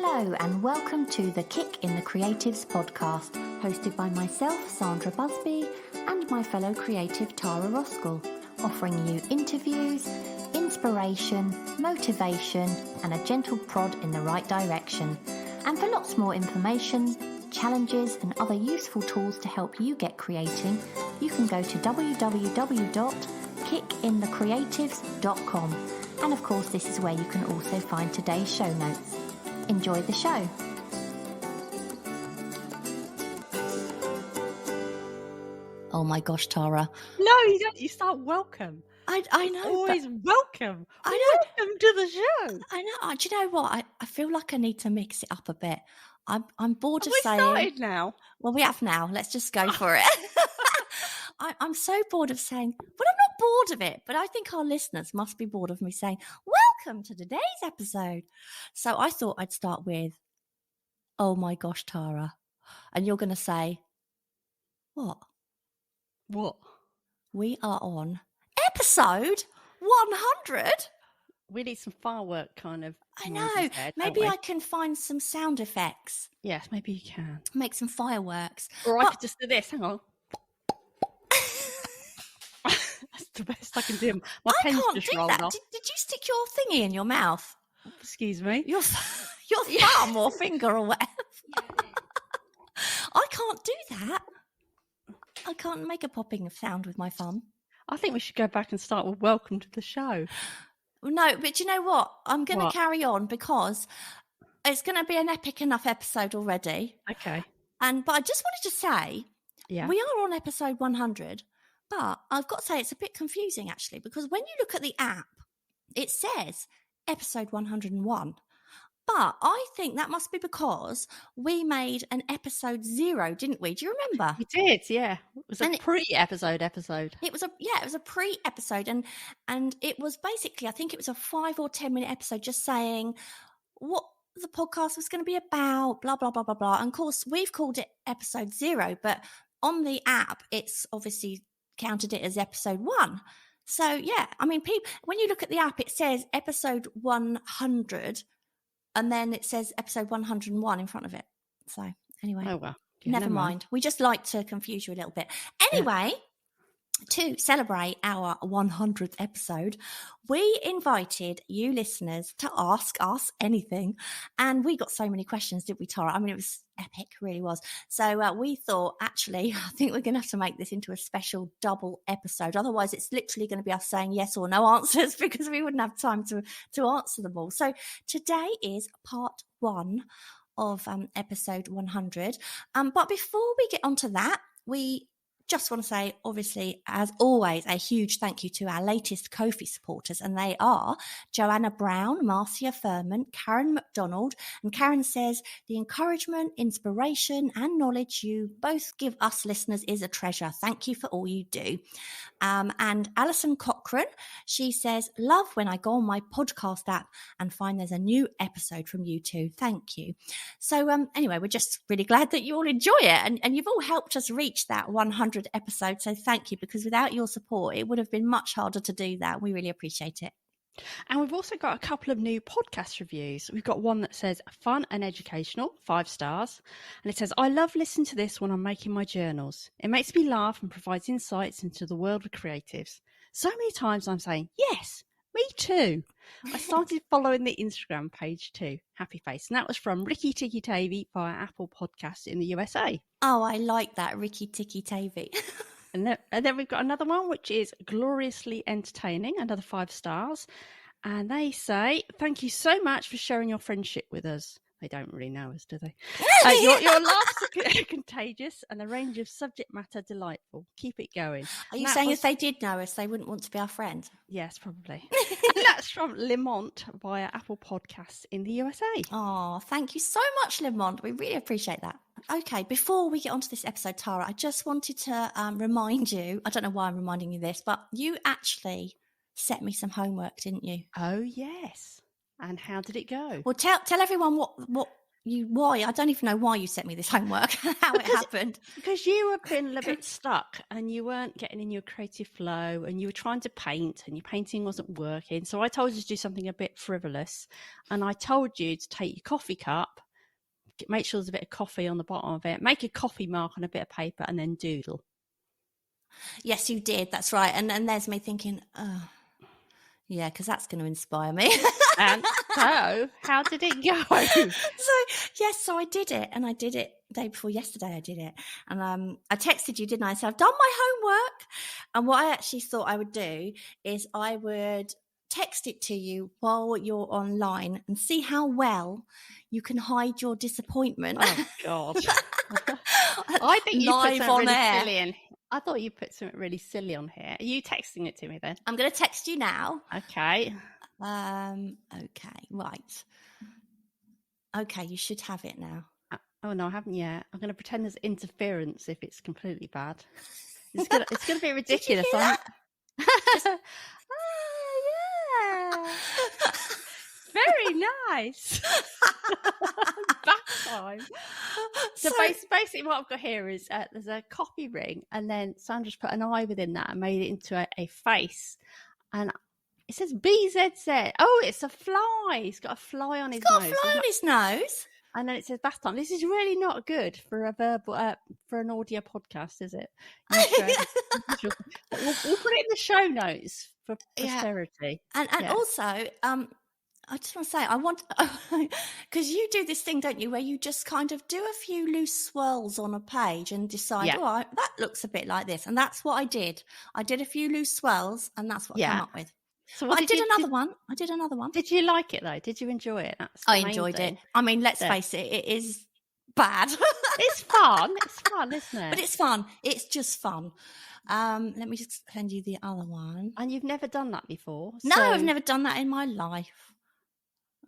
Hello and welcome to the Kick in the Creatives podcast, hosted by myself, Sandra Busby, and my fellow creative Tara Roskell, offering you interviews, inspiration, motivation, and a gentle prod in the right direction. And for lots more information, challenges, and other useful tools to help you get creating, you can go to www.kickinthecreatives.com. And of course, this is where you can also find today's show notes. Enjoy the show. Oh my gosh, Tara. No, you don't. You start welcome. I know. Always welcome. I know. Welcome to the show. I know. Do you know what? I feel like I need to mix it up a bit. I'm bored of We saying. started now. Well, we have now. Let's just go for it. I'm so bored of saying. Well, I'm not bored of it, but I think our listeners must be bored of me saying, "Welcome to today's episode." So I thought I'd start with, "Oh my gosh, Tara," and you're going to say, "What?" What? We are on episode 100. We need some firework kind of. I noises know. there, Maybe don't we? I can find some sound effects, Yes, maybe you can. make some fireworks. Or I But- could just do this. Hang on. That's the best I can do. My I pen's can't just do rolled that. off. Did you stick your thingy in your mouth? Excuse me. Your thumb or finger or whatever? I can't do that. I can't make a popping sound with my thumb. I think we should go back and start with welcome to the show. No, but you know what? I'm going to What? carry on because it's going to be an epic enough episode already. Okay. But I just wanted to say, Yeah. we are on episode 100, but I've got to say it's a bit confusing actually, because when you look at the app, it says episode 101. But I think that must be because we made an episode 0, didn't we? Do you remember? We did, yeah. It was And a pre-episode episode. It was a pre-episode, and it was basically, I think it was a 5 or 10 minute episode just saying what the podcast was going to be about, blah blah blah blah blah. And of course, we've called it episode 0, but on the app, it's obviously counted it as episode 1. So yeah, I mean, people, when you look at the app, it says episode 100, and then it says episode 101 in front of it. So anyway. Oh, well. Yeah, Never mind. We just like to confuse you a little bit. Anyway, to celebrate our 100th episode, we invited you listeners to ask us anything. And we got so many questions, didn't we, Tara? I mean, it was epic, really was. So we thought, actually, I think we're going to have to make this into a special double episode. Otherwise, it's literally going to be us saying yes or no answers because we wouldn't have time to answer them all. So today is part 1 of episode 100. But before we get onto that, we just want to say, obviously, as always, a huge thank you to our latest Ko-fi supporters, and they are Joanna Brown, Marcia Furman, Karen McDonald, and Karen says, the encouragement, inspiration and knowledge you both give us listeners is a treasure. Thank you for all you do. And Alison Cochran, she says, love when I go on my podcast app and find there's a new episode from you two. Thank you. So anyway, we're just really glad that you all enjoy it, and you've all helped us reach that 100 episode, so thank you, because without your support it would have been much harder to do that. We really appreciate it. And we've also got a couple of new podcast reviews. We've got one that says fun and educational, 5 stars, and it says, I love listening to this when I'm making my journals. It makes me laugh and provides insights into the world of creatives. So many times I'm saying, yes, me too. I started following the Instagram page too. Happy face. And that was from Ricky Tikki Tavi via Apple Podcasts in the USA. Oh, I like that, Ricky Tikki Tavi. And then we've got another one, which is gloriously entertaining, another 5 stars. And they say, thank you so much for sharing your friendship with us. They don't really know us, do they? Your laughs are contagious and the range of subject matter delightful. Keep it going. Are you saying if they did know us, they wouldn't want to be our friend? Yes, probably. And that's from Limont via Apple Podcasts in the USA. Oh, thank you so much, Limont. We really appreciate that. Okay, before we get onto this episode, Tara, I just wanted to remind you, I don't know why I'm reminding you this, but you actually set me some homework, didn't you? Oh, yes. And how did it go? Well, tell everyone what why? I don't even know why you sent me this homework, how it happened. Because you were feeling a bit stuck and you weren't getting in your creative flow and you were trying to paint and your painting wasn't working. So I told you to do something a bit frivolous. And I told you to take your coffee cup, make sure there's a bit of coffee on the bottom of it, make a coffee mark on a bit of paper and then doodle. Yes, you did. That's right. And there's me thinking, oh, yeah, because that's going to inspire me. And so, how did it go? So I did it, and I did it the day before yesterday. I did it, and I texted you, didn't I? So I've done my homework, and what I actually thought I would do is I would text it to you while you're online and see how well you can hide your disappointment. Oh God! I think you live put on really air. silly in. I thought you put something really silly on here. Are you texting it to me then? I'm going to text you now. Okay. Okay, right. Okay, you should have it now. Oh no, I haven't yet. I'm going to pretend there's interference if it's completely bad. It's going to be ridiculous. Did you hear that? Yeah. Very nice. Back time. So basically what I've got here is there's a coffee ring and then Sandra's put an eye within that and made it into a face. And it says BZZ. Oh, it's a fly. He's got a fly on his nose. He's got a fly on his nose. And then it says bath time. This is really not good for a verbal for an audio podcast, is it? We'll put it in the show notes for posterity. Yeah. And also, I just want to say, I want, because you do this thing, don't you, where you just kind of do a few loose swirls on a page and decide, oh, that looks a bit like this. And that's what I did. I did a few loose swirls, and that's what I came up with. So I did another one. Did you like it though? Did you enjoy it? I enjoyed it. I mean, let's face it, it is bad. It's fun. It's fun, isn't it? But it's fun. It's just fun. Let me just send you the other one. And you've never done that before? No, I've never done that in my life.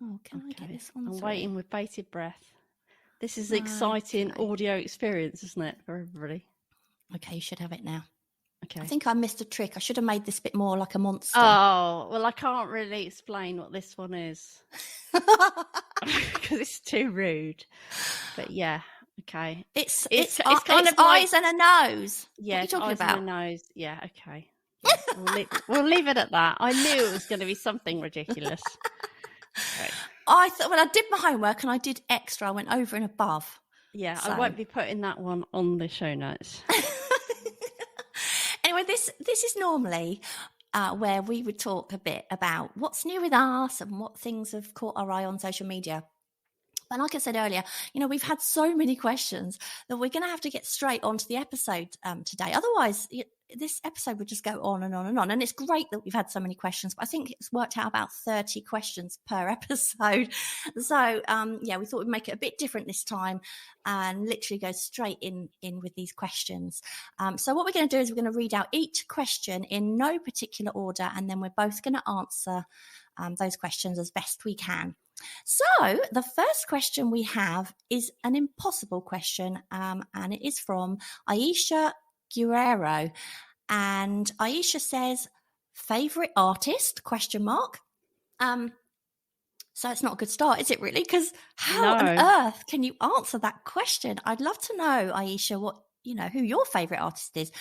Oh, can I get this one? I'm waiting with bated breath. This is an exciting audio experience, isn't it, for everybody? Okay, you should have it now. Okay. I think I missed a trick. I should have made this a bit more like a monster. Oh, well, I can't really explain what this one is because it's too rude. But yeah, okay. It's kind of eyes and a nose. Yeah, what are you talking eyes about? and a nose. Yeah, okay. Yeah, we'll leave it at that. I knew it was going to be something ridiculous. Okay. I thought, well, I did my homework and I did extra. I went over and above. Yeah, so. I won't be putting that one on the show notes. Anyway, this is normally where we would talk a bit about what's new with us and what things have caught our eye on social media. But like I said earlier, we've had so many questions that we're going to have to get straight onto the episode today. Otherwise, this episode would just go on and on and on. And it's great that we've had so many questions, but I think it's worked out about 30 questions per episode. So, we thought we'd make it a bit different this time and literally go straight in with these questions. So what we're going to do is we're going to read out each question in no particular order, and then we're both going to answer those questions as best we can. So the first question we have is an impossible question, and it is from Aisha Guerrero. And Aisha says, favorite artist, ? So it's not a good start, is it really? Because how on earth can you answer that question? I'd love to know, Aisha, who your favorite artist is.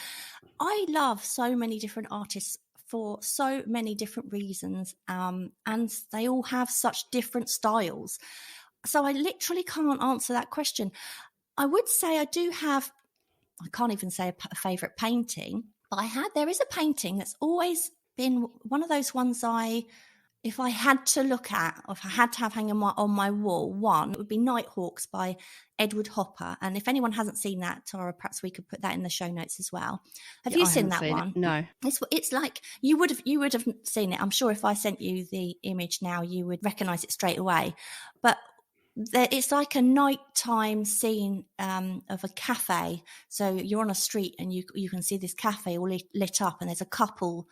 I love so many different artists for so many different reasons, and they all have such different styles. So I literally can't answer that question. I would say I do have, I can't even say a favourite painting, but there is a painting that's always been one of those ones if I had to look at, or if I had to have hanging on my wall, it would be Nighthawks by Edward Hopper. And if anyone hasn't seen that, Tara, perhaps we could put that in the show notes as well. Have you seen that one? No. It's like you would have seen it. I'm sure if I sent you the image now, you would recognise it straight away. But it's like a nighttime scene of a cafe. So you're on a street and you can see this cafe all lit up, and there's a couple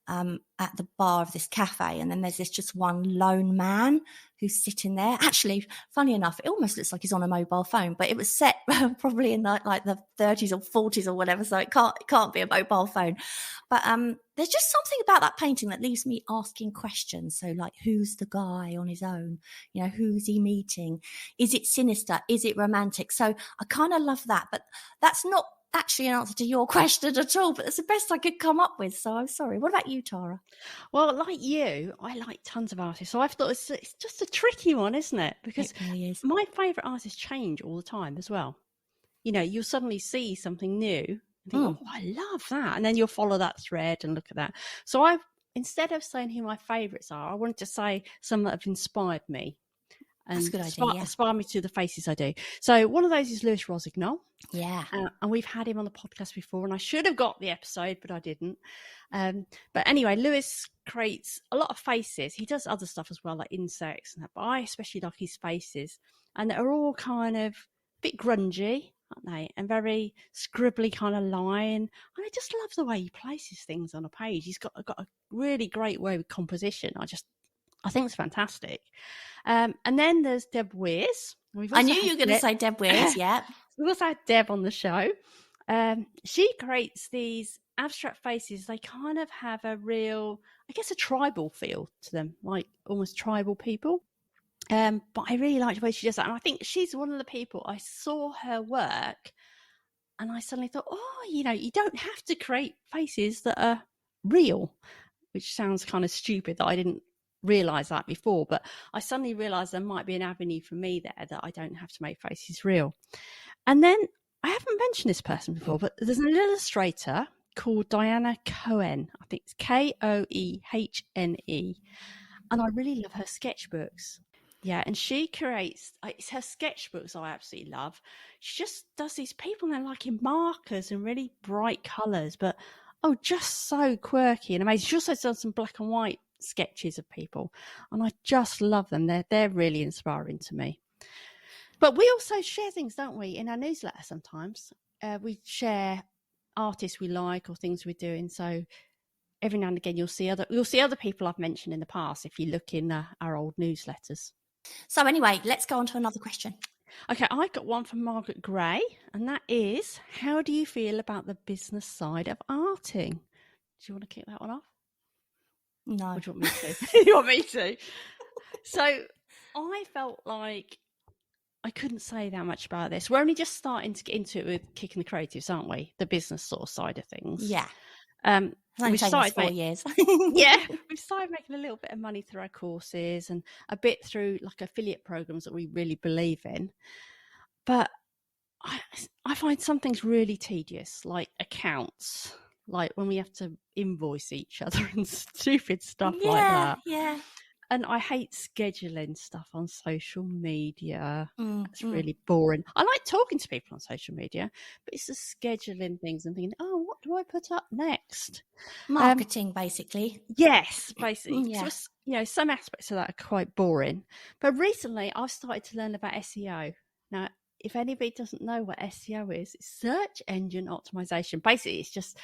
at the bar of this cafe, and then there's this just one lone man who's sitting there. Actually, funny enough, it almost looks like he's on a mobile phone, but it was set probably in like the 30s or 40s or whatever, so it can't be a mobile phone. But there's just something about that painting that leaves me asking questions. So like, who's the guy on his own? You know, who's he meeting? Is it sinister? Is it romantic? So I kind of love that, but that's not actually an answer to your question at all, but it's the best I could come up with. So I'm sorry. What about you, Tara? Well, like you, I like tons of artists. So I thought it's just a tricky one, isn't it? Because it really is. My favourite artists change all the time as well. You know, you'll suddenly see something new and think, oh, I love that. And then you'll follow that thread and look at that. So instead of saying who my favourites are, I wanted to say some that have inspired me. And that's a good idea. Inspire me to the faces I do. So one of those is Lewis Rossignol. Yeah. And we've had him on the podcast before, and I should have got the episode, but I didn't. But anyway, Lewis creates a lot of faces. He does other stuff as well, like insects and that, but I especially like his faces. And they're all kind of a bit grungy, aren't they? And very scribbly kind of line. And I just love the way he places things on a page. He's got a really great way with composition. I think it's fantastic. And then there's Deb Weirs. I knew you were going to say Deb Weirs, yeah. We've also had Deb on the show. She creates these abstract faces. They kind of have a real, I guess, a tribal feel to them, like almost tribal people. But I really like the way she does that. And I think she's one of the people, I saw her work and I suddenly thought, oh, you know, you don't have to create faces that are real, which sounds kind of stupid that I didn't realize that before, but I suddenly realized there might be an avenue for me there that I don't have to make faces real. And then I haven't mentioned this person before, but there's an illustrator called Diana Cohen. I think it's Koehne, and I really love her sketchbooks. Yeah, and she creates, it's her sketchbooks I absolutely love. She just does these people, and they're like in markers and really bright colors, but just so quirky and amazing. She also does some black and white sketches of people, and I just love them. They're really inspiring to me. But we also share things, don't we, in our newsletter sometimes. We share artists we like or things we're doing. So every now and again you'll see other people I've mentioned in the past if you look in our old newsletters. So anyway, let's go on to another question. Okay, I got one from Margaret Gray, and that is, how do you feel about the business side of arting? Do you want to kick that one off? No. Or do you want me to? You want me to? So I felt like I couldn't say that much about this. We're only just starting to get into it with Kicking the Creatives, aren't we? The business sort of side of things. Yeah. We've started 4 years. Yeah, we've started making a little bit of money through our courses and a bit through like affiliate programs that we really believe in. But I find some things really tedious, like accounts, like when we have to invoice each other and stupid stuff like that. Yeah. And I hate scheduling stuff on social media. It's really boring. I like talking to people on social media, but it's the scheduling things and thinking, oh, what do I put up next? Marketing, basically. Yes, basically. Yeah. So, some aspects of that are quite boring. But recently I've started to learn about SEO. Now, if anybody doesn't know what SEO is, it's search engine optimization. Basically, it's just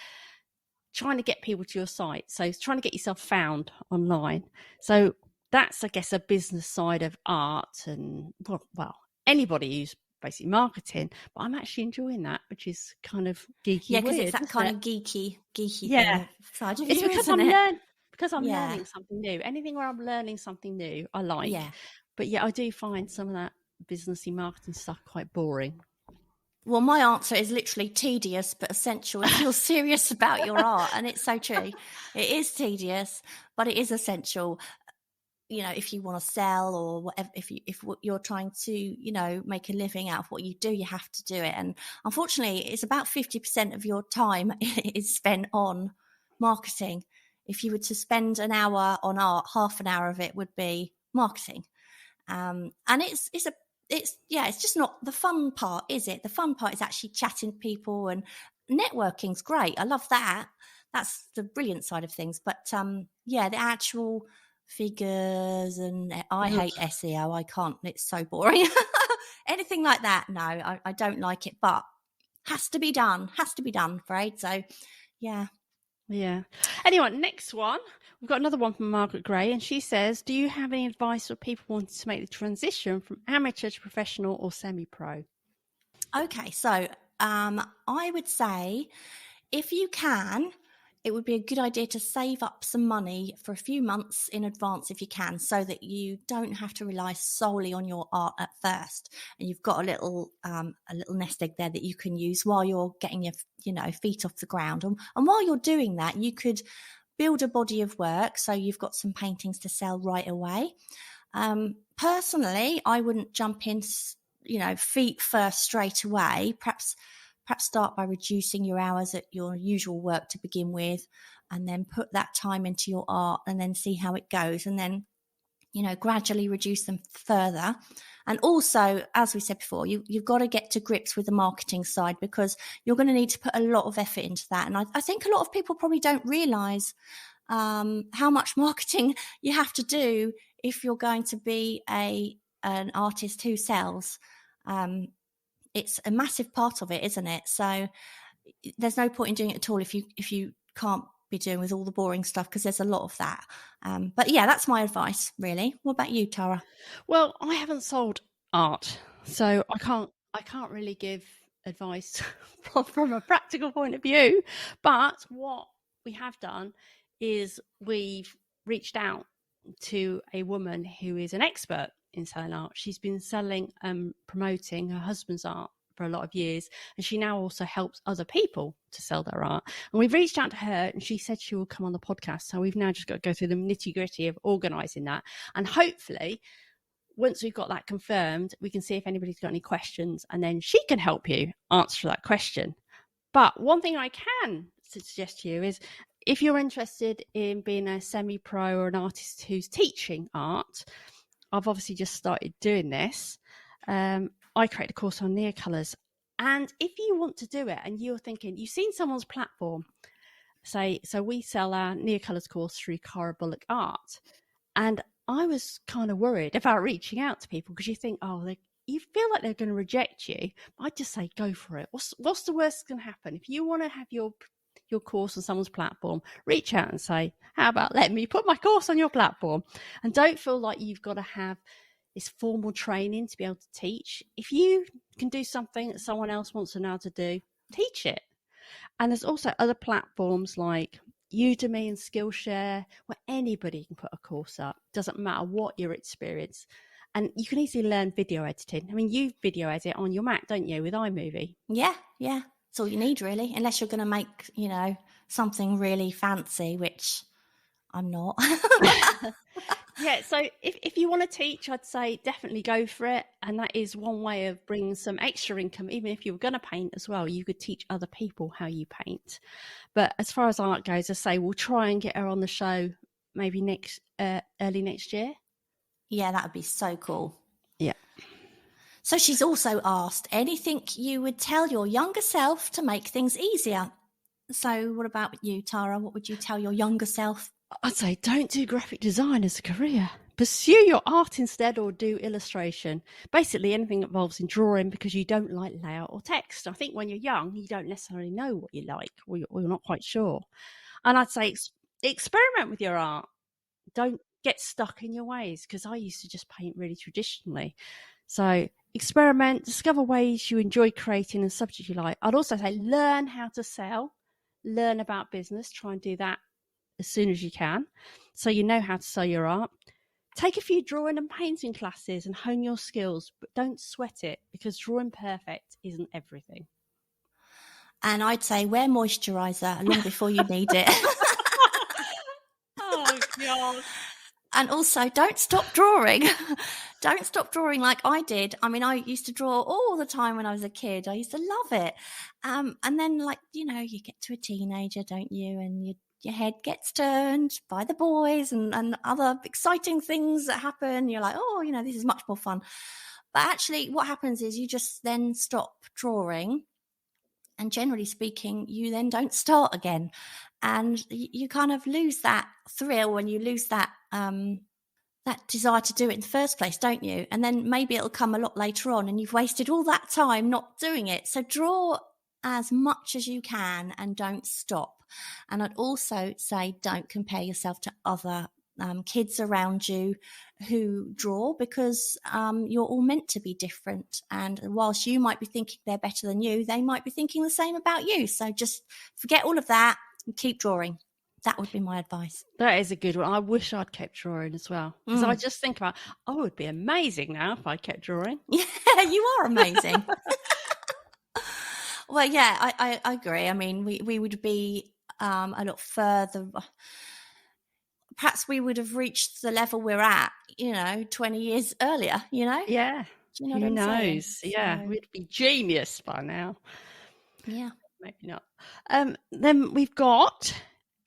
trying to get people to your site. So it's trying to get yourself found online. So that's, I guess, a business side of art and, well, anybody who's basically marketing. But I'm actually enjoying that, which is kind of geeky. Yeah, because it's that kind of geeky yeah. side of it's you, because I'm Yeah. learning something new. Anything where I'm learning something new, I like. Yeah. But yeah, I do find some of that businessy marketing stuff quite boring. Well, my answer is literally tedious but essential if you're serious about your art. And it's so true. It is tedious, but it is essential. If you want to sell or whatever, if you're trying to, make a living out of what you do, you have to do it. And unfortunately, it's about 50% of your time is spent on marketing. If you were to spend an hour on art, half an hour of it would be marketing. And it's just not the fun part, is it? The fun part is actually chatting to people, and networking's great. I love that. That's the brilliant side of things. But the actual figures, and I hate SEO. I can't. It's so boring. Anything like that, no, I don't like it. But has to be done. I'm afraid. So, yeah. Yeah. Anyway, next one We've got another one from Margaret Gray, and she says, do you have any advice for people wanting to make the transition from amateur to professional or semi-pro? Okay, so I would say if you can, it would be a good idea to save up some money for a few months in advance if you can, so that you don't have to rely solely on your art at first, and you've got a little nest egg there that you can use while you're getting your feet off the ground. And while you're doing that, you could build a body of work so you've got some paintings to sell right away. Personally, I wouldn't jump in, feet first straight away. Perhaps start by reducing your hours at your usual work to begin with, and then put that time into your art, and then see how it goes, and then gradually reduce them further. And also, as we said before, you've got to get to grips with the marketing side, because you're going to need to put a lot of effort into that. And I think a lot of people probably don't realize how much marketing you have to do if you're going to be an artist who sells. It's a massive part of it, isn't it? So there's no point in doing it at all if you can't be doing with all the boring stuff, because there's a lot of that. But yeah, that's my advice, really. What about you, Tara? Well, I haven't sold art, so I can't really give advice from a practical point of view. But what we have done is we've reached out to a woman who is an expert in selling art. She's been selling and promoting her husband's art for a lot of years, and she now also helps other people to sell their art. And we've reached out to her, and she said she will come on the podcast. So we've now just got to go through the nitty-gritty of organising that, and hopefully once we've got that confirmed, we can see if anybody's got any questions, and then she can help you answer that question. But one thing I can suggest to you is, if you're interested in being a semi-pro or an artist who's teaching art, I've obviously just started doing this. I created a course on Neocolours. And if you want to do it and you're thinking, you've seen someone's platform, say, so we sell our Neocolours course through Cara Bullock Art. And I was kind of worried about reaching out to people, because you think, you feel like they're going to reject you. I'd just say, go for it. What's the worst that's going to happen? If you want to have your course on someone's platform, reach out and say, how about let me put my course on your platform? And don't feel like you've got to have this formal training to be able to teach. If you can do something that someone else wants to know how to do, teach it. And there's also other platforms like Udemy and Skillshare where anybody can put a course up. Doesn't matter what your experience. And you can easily learn video editing. I mean, you video edit on your Mac, don't you, with iMovie? Yeah. That's all you need, really, unless you're going to make, something really fancy, which I'm not. Yeah, so if you want to teach, I'd say definitely go for it. And that is one way of bringing some extra income. Even if you were going to paint as well, you could teach other people how you paint. But as far as art goes, I say we'll try and get her on the show maybe early next year. Yeah, that would be so cool. Yeah. So she's also asked, anything you would tell your younger self to make things easier? So what about you, Tara? What would you tell your younger self? I'd say don't do graphic design as a career. Pursue your art instead, or do illustration. Basically anything that involves in drawing, because you don't like layout or text. I think when you're young, you don't necessarily know what you like, or you're not quite sure. And I'd say experiment with your art. Don't get stuck in your ways, because I used to just paint really traditionally. So experiment, discover ways you enjoy creating and subjects you like. I'd also say learn how to sell, learn about business, try and do that as soon as you can, so you know how to sell your art. Take a few drawing and painting classes and hone your skills, but don't sweat it, because drawing perfect isn't everything. And I'd say wear moisturiser long before you need it. Oh, God. And also, don't stop drawing. Don't stop drawing like I did. I mean, I used to draw all the time when I was a kid. I used to love it. And then, you get to a teenager, don't you? And your head gets turned by the boys and other exciting things that happen. You're like, this is much more fun. But actually, what happens is you just then stop drawing. And generally speaking, you then don't start again. And you kind of lose that thrill, and you lose that desire to do it in the first place, don't you? And then maybe it'll come a lot later on, and you've wasted all that time not doing it. So draw as much as you can and don't stop. And I'd also say don't compare yourself to other kids around you who draw, because you're all meant to be different. And whilst you might be thinking they're better than you, they might be thinking the same about you. So just forget all of that and keep drawing. That would be my advice. That is a good one. I wish I'd kept drawing as well. Because I just think about, I would be amazing now if I kept drawing. Yeah, you are amazing. Well, yeah, I agree. I mean, we would be a lot further. Perhaps we would have reached the level we're at, 20 years earlier, Yeah. Do you know Who what I'm saying? knows? Yeah, So, we'd be genius by now. yeah. Maybe not. Then we've got,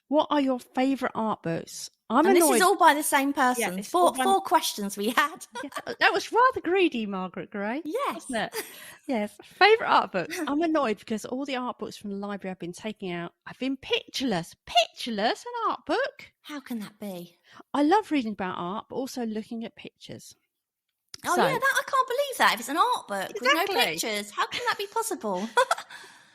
what are your favourite art books? And this is all by the same person. Yeah, four questions we had. Yeah, that was rather greedy, Margaret Gray. Yes. Wasn't it? Yes. Favourite art books. I'm annoyed because all the art books from the library I've been taking out have been pictureless. Pictureless, an art book. How can that be? I love reading about art, but also looking at pictures. Oh, So- yeah, that I can't believe that. If it's an art book with no Exactly. pictures, how can that be possible?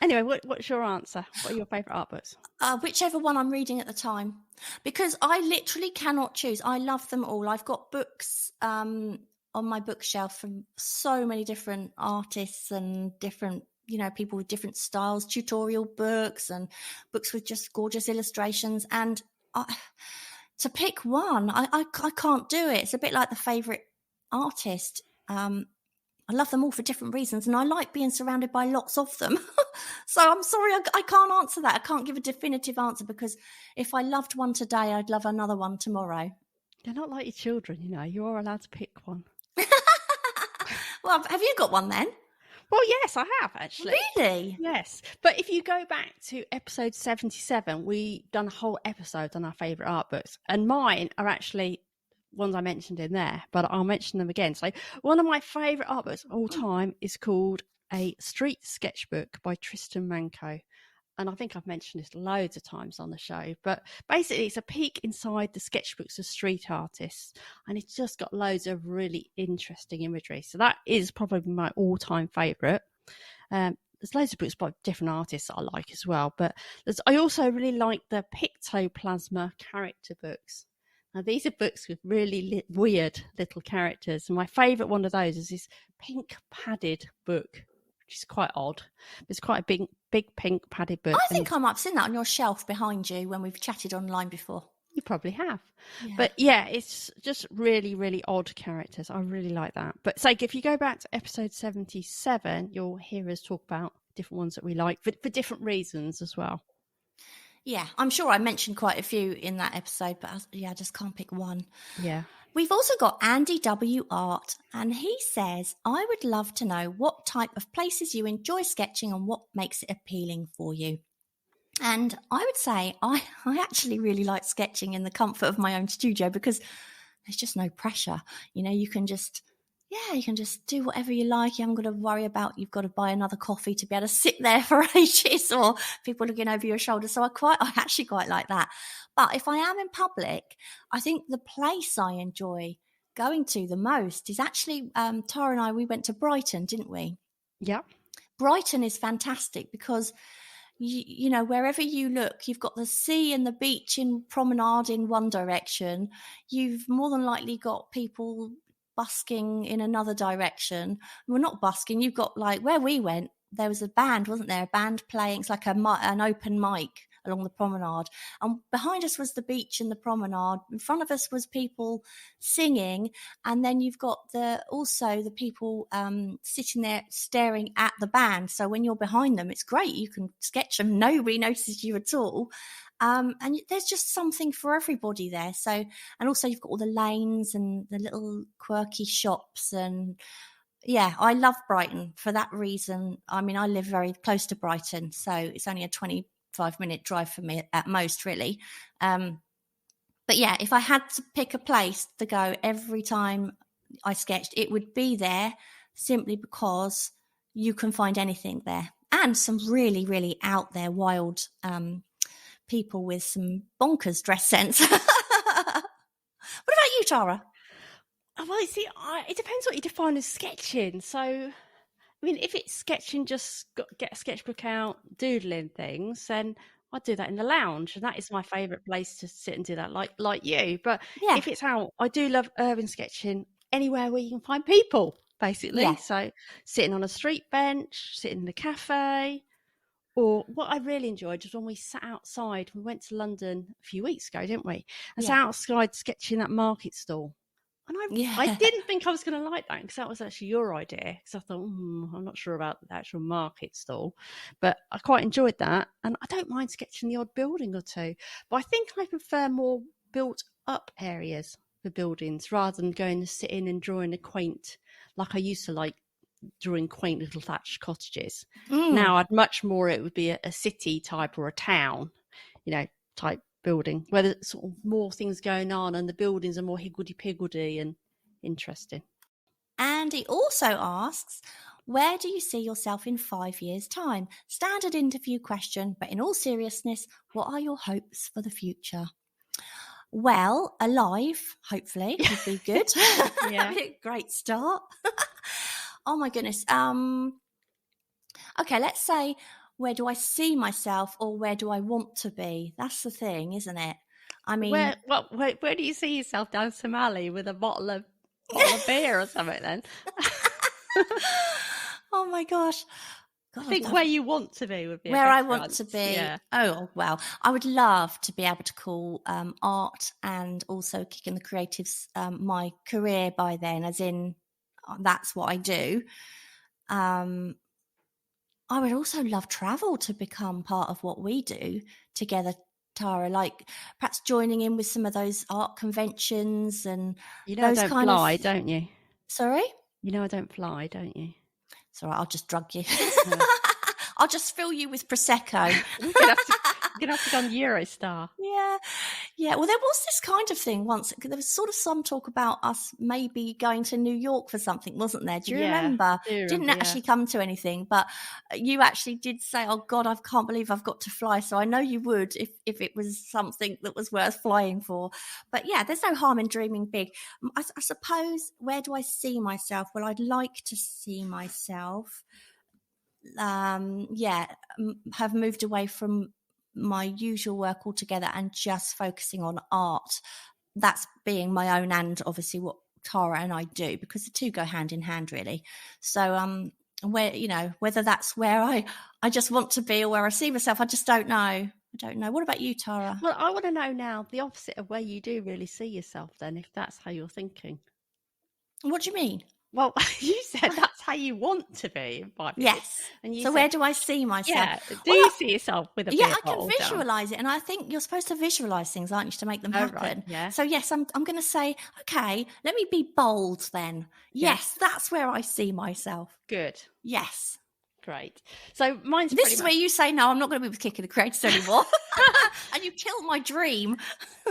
Anyway, what's your answer? What are your favourite art books? Whichever one I'm reading at the time, because I literally cannot choose. I love them all. I've got books on my bookshelf from so many different artists and different, people with different styles, tutorial books and books with just gorgeous illustrations. And to pick one, I can't do it. It's a bit like the favourite artist. I love them all for different reasons, and I like being surrounded by lots of them. So I'm sorry, I can't answer that. I can't give a definitive answer, because if I loved one today, I'd love another one tomorrow. They're not like your children, You're allowed to pick one. Well, have you got one then? Well, yes, I have, actually. Really? Yes. But if you go back to episode 77, we done a whole episode on our favourite art books. And mine are actually ones I mentioned in there, but I'll mention them again. So one of my favourite art books of all time is called A Street Sketchbook by Tristan Manco. And I think I've mentioned this loads of times on the show, but basically it's a peek inside the sketchbooks of street artists, and it's just got loads of really interesting imagery. So that is probably my all-time favourite. There's loads of books by different artists that I like as well, but I also really like the Pictoplasma character books. Now, these are books with really weird little characters, and my favourite one of those is this pink padded book, which is quite odd. It's quite a big pink padded book. I think I might have seen that on your shelf behind you when we've chatted online before. You probably have. Yeah. But yeah, it's just really, really odd characters. I really like that. But it's like, if you go back to episode 77, you'll hear us talk about different ones that we like for different reasons as well. Yeah, I'm sure I mentioned quite a few in that episode, but I just can't pick one. Yeah. We've also got Andy W. Art, and he says, I would love to know what type of places you enjoy sketching and what makes it appealing for you. And I would say I actually really like sketching in the comfort of my own studio, because there's just no pressure. You can just do whatever you like. You haven't got to worry about you've got to buy another coffee to be able to sit there for ages, or people looking over your shoulder. So I actually quite like that. But if I am in public, I think the place I enjoy going to the most is actually, Tara and I, we went to Brighton, didn't we? Yeah. Brighton is fantastic because, wherever you look, you've got the sea and the beach in promenade in one direction. You've more than likely got people busking in another direction. Well, not busking. You've got, like, where we went, there was a band, wasn't there? A band playing. It's like an open mic along the promenade. And behind us was the beach and the promenade. In front of us was people singing. And then you've got also the people sitting there staring at the band. So when you're behind them, it's great. You can sketch them. Nobody notices you at all. And there's just something for everybody there. So, and also you've got all the lanes and the little quirky shops. And yeah, I love Brighton for that reason. I mean, I live very close to Brighton, so it's only a 25-minute drive for me at most, really. But yeah, if I had to pick a place to go every time I sketched, it would be there, simply because you can find anything there, and some really, really out there, wild people with some bonkers dress sense. What about you, Tara? Well, see, it depends what you define as sketching. So I mean, if it's sketching, get a sketchbook out, doodling things, then I'd do that in the lounge, and that is my favourite place to sit and do that, like you. But Yeah, if it's out, I do love urban sketching anywhere where you can find people, basically. yeah, So sitting on a street bench, sitting in a cafe, or what I really enjoyed was when we sat outside. We went to London a few weeks ago, didn't we? And sat yeah, outside sketching that market stall. And I yeah. didn't think I was going to like that because that was actually your idea. Because I thought, I'm not sure about the actual market stall, but I quite enjoyed that. And I don't mind sketching the odd building or two, but I think I prefer more built up areas for buildings rather than going to sit in and drawing a quaint, like I used to like drawing quaint little thatched cottages. Mm. Now I'd much more, it would be a city type or a town, type building where there's sort of more things going on and the buildings are more higgledy-piggledy and interesting. And he also asks, where do you see yourself in 5 years' time? Standard interview question, but in all seriousness, what are your hopes for the future? Well, alive, hopefully, would be good. Yeah. Great start. Oh my goodness. Okay, let's say, where do I see myself or where do I want to be? That's the thing, isn't it? I mean, Where do you see yourself down Somali with a bottle of beer or something then? oh my gosh. God, I think where you want to be would be where a I better want answer. to be. Yeah. Oh, well, I would love to be able to call art and also Kicking the Creatives my career by then, as in that's what I do. I would also love travel to become part of what we do together, Tara, like perhaps joining in with some of those art conventions and those I don't kind fly, of... don't you? Sorry? You know I don't fly, don't you? It's all right, I'll just drug you. No. I'll just fill you with Prosecco. We're going to have to go on Eurostar. Yeah. Yeah. Well, there was this kind of thing once. There was sort of some talk about us maybe going to New York for something, wasn't there? Do you remember? Didn't actually come to anything, but you actually did say, oh God, I can't believe I've got to fly. So I know you would if it was something that was worth flying for. But yeah, there's no harm in dreaming big. I suppose, where do I see myself? Well, I'd like to see myself have moved away from my usual work altogether and just focusing on art. That's being my own and obviously what Tara and I do, because the two go hand in hand really. So where, whether that's where I just want to be or where I see myself, I just don't know. I don't know. What about you, Tara? Well, I want to know now the opposite of where you do really see yourself then, if that's how you're thinking. What do you mean? Well, you said that's how you want to be in 5 years. Yes. And you so said, where do I see myself? Yeah. Do you see yourself with a beer I can bottle visualize down? it, and I think you're supposed to visualize things, aren't you, to make them happen? Right, yeah. So yes, I'm going to say, okay, let me be bold then. Yes, that's where I see myself. Good. Yes. Great. So mine's this is where you say, no, I'm not going to be with Kicking the Creatives anymore. And you killed my dream.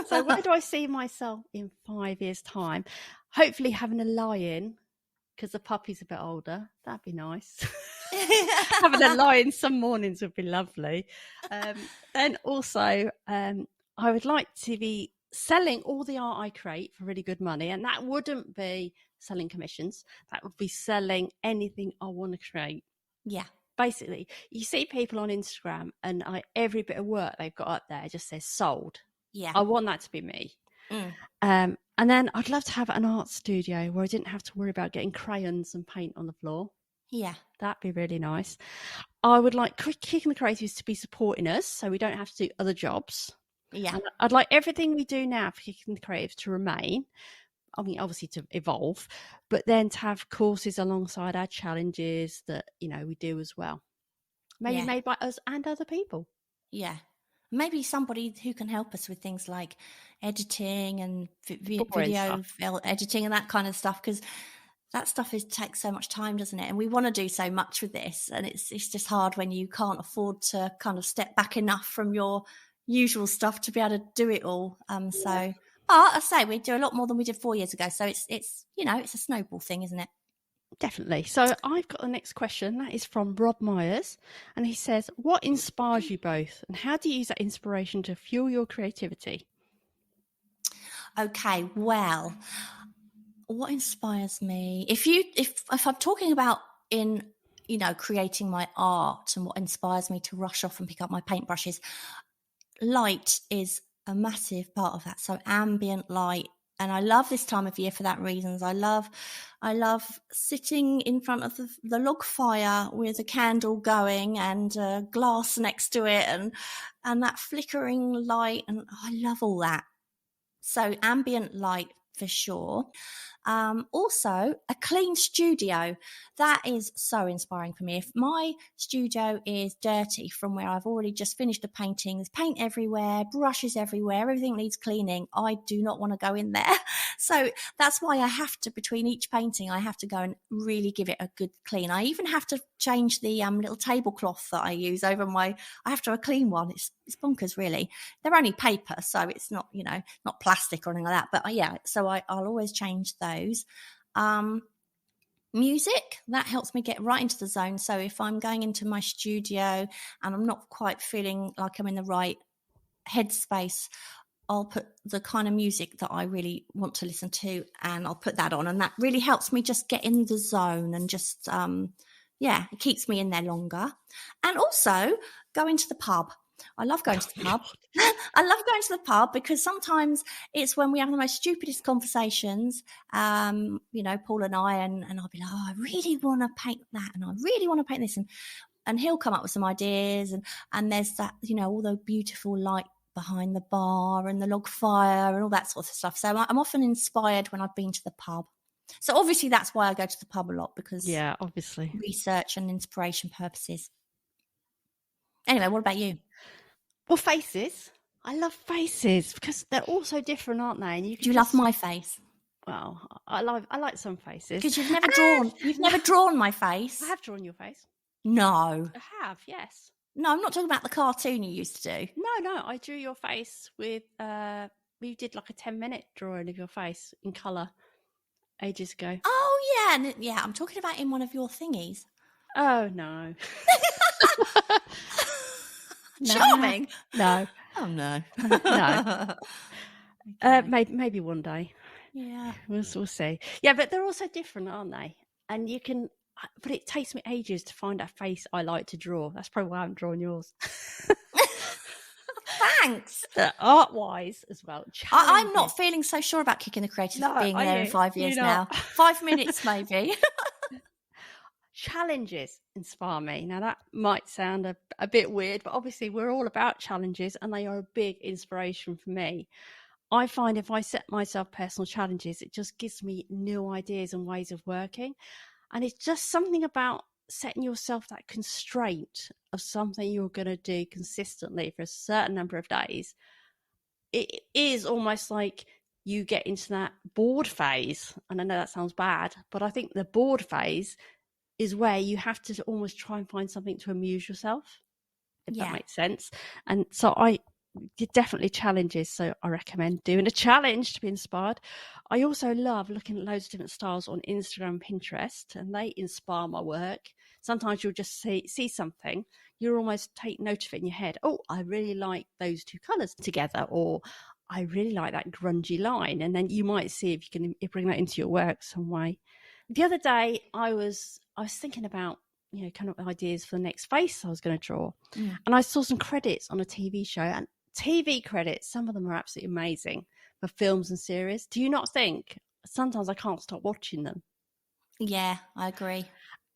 So where do I see myself in 5 years' time? Hopefully having a lie-in, because the puppy's a bit older. That'd be nice. Having a lie-in some mornings would be lovely. Then also, I would like to be selling all the art I create for really good money. And that wouldn't be selling commissions. That would be selling anything I want to create. Yeah. Basically, you see people on Instagram and every bit of work they've got up there just says sold. Yeah. I want that to be me. And then I'd love to have an art studio where I didn't have to worry about getting crayons and paint on the floor. Yeah. That'd be really nice. I would like Kicking the Creatives to be supporting us so we don't have to do other jobs. Yeah. And I'd like everything we do now for Kicking the Creatives to remain. I mean, obviously to evolve, but then to have courses alongside our challenges that, we do as well. Maybe made by us and other people. Yeah. Maybe somebody who can help us with things like editing and video editing and that kind of stuff, because that stuff takes so much time, doesn't it? And we want to do so much with this, and it's just hard when you can't afford to kind of step back enough from your usual stuff to be able to do it all. But I say we do a lot more than we did 4 years ago, so it's it's a snowball thing, isn't it? Definitely. So I've got the next question. That is from Rob Myers. And he says, what inspires you both? And how do you use that inspiration to fuel your creativity? Okay, well, what inspires me? If I'm talking about in you know, creating my art and what inspires me to rush off and pick up my paintbrushes, light is a massive part of that. So ambient light. And I love this time of year for that reasons. I love sitting in front of the log fire with a candle going and a glass next to it and that flickering light. And I love all that. So ambient light for sure. Also, a clean studio. That is so inspiring for me. If my studio is dirty from where I've already just finished the painting, there's paint everywhere, brushes everywhere, everything needs cleaning, I do not want to go in there. So that's why I have to, between each painting, I have to go and really give it a good clean. I even have to change the little tablecloth that I use over I have to have a clean one. It's bonkers, really. They're only paper, so it's not, you know, not plastic or anything like that. But yeah, so I'll always change those. Music, that helps me get right into the zone. So if I'm going into my studio and I'm not quite feeling like I'm in the right headspace, I'll put the kind of music that I really want to listen to and I'll put that on. And that really helps me just get in the zone and just, it keeps me in there longer. And also going to the pub. I love going to the pub. I love going to the pub because sometimes it's when we have the most stupidest conversations, you know, Paul and I, and I'll be like, oh, I really want to paint that and I really want to paint this. And he'll come up with some ideas and there's that, you know, all the beautiful light behind the bar and the log fire and all that sort of stuff. So I'm often inspired when I've been to the pub. So obviously that's why I go to the pub a lot, because obviously research and inspiration purposes. Anyway, what about you? Well, faces. I love faces because they're all so different, aren't they? And do you love my face? Well, I like some faces. Because you've never drawn my face. I have drawn your face. No. I have, yes. No, I'm not talking about the cartoon you used to do. No, I drew your face with, we did like a 10-minute drawing of your face in colour ages ago. Oh, yeah. I'm talking about in one of your thingies. Oh, no. Charming. No. Oh, no. No. Okay. Maybe one day. Yeah. We'll see. Yeah, but they're also different, aren't they? And you can... But it takes me ages to find a face I like to draw. That's probably why I haven't drawn yours. Thanks. Art-wise as well. I'm not feeling so sure about Kicking the Creative being there in 5 years now. 5 minutes maybe. Challenges inspire me. Now that might sound a bit weird, but obviously we're all about challenges and they are a big inspiration for me. I find if I set myself personal challenges, it just gives me new ideas and ways of working. And it's just something about setting yourself that constraint of something you're going to do consistently for a certain number of days. It is almost like you get into that bored phase. And I know that sounds bad, but I think the bored phase is where you have to almost try and find something to amuse yourself, if that makes sense. And so definitely challenges. So I recommend doing a challenge to be inspired. I also love looking at loads of different styles on Instagram, Pinterest, and they inspire my work. Sometimes you'll just see something, you almost take note of it in your head. Oh, I really like those two colours together, or I really like that grungy line. And then you might see if you can bring that into your work some way. The other day I was thinking about, you know, kind of ideas for the next face I was going to draw. And I saw some credits on a TV show, and TV credits, some of them are absolutely amazing for films and series. Do you not think? Sometimes I can't stop watching them. Yeah, I agree.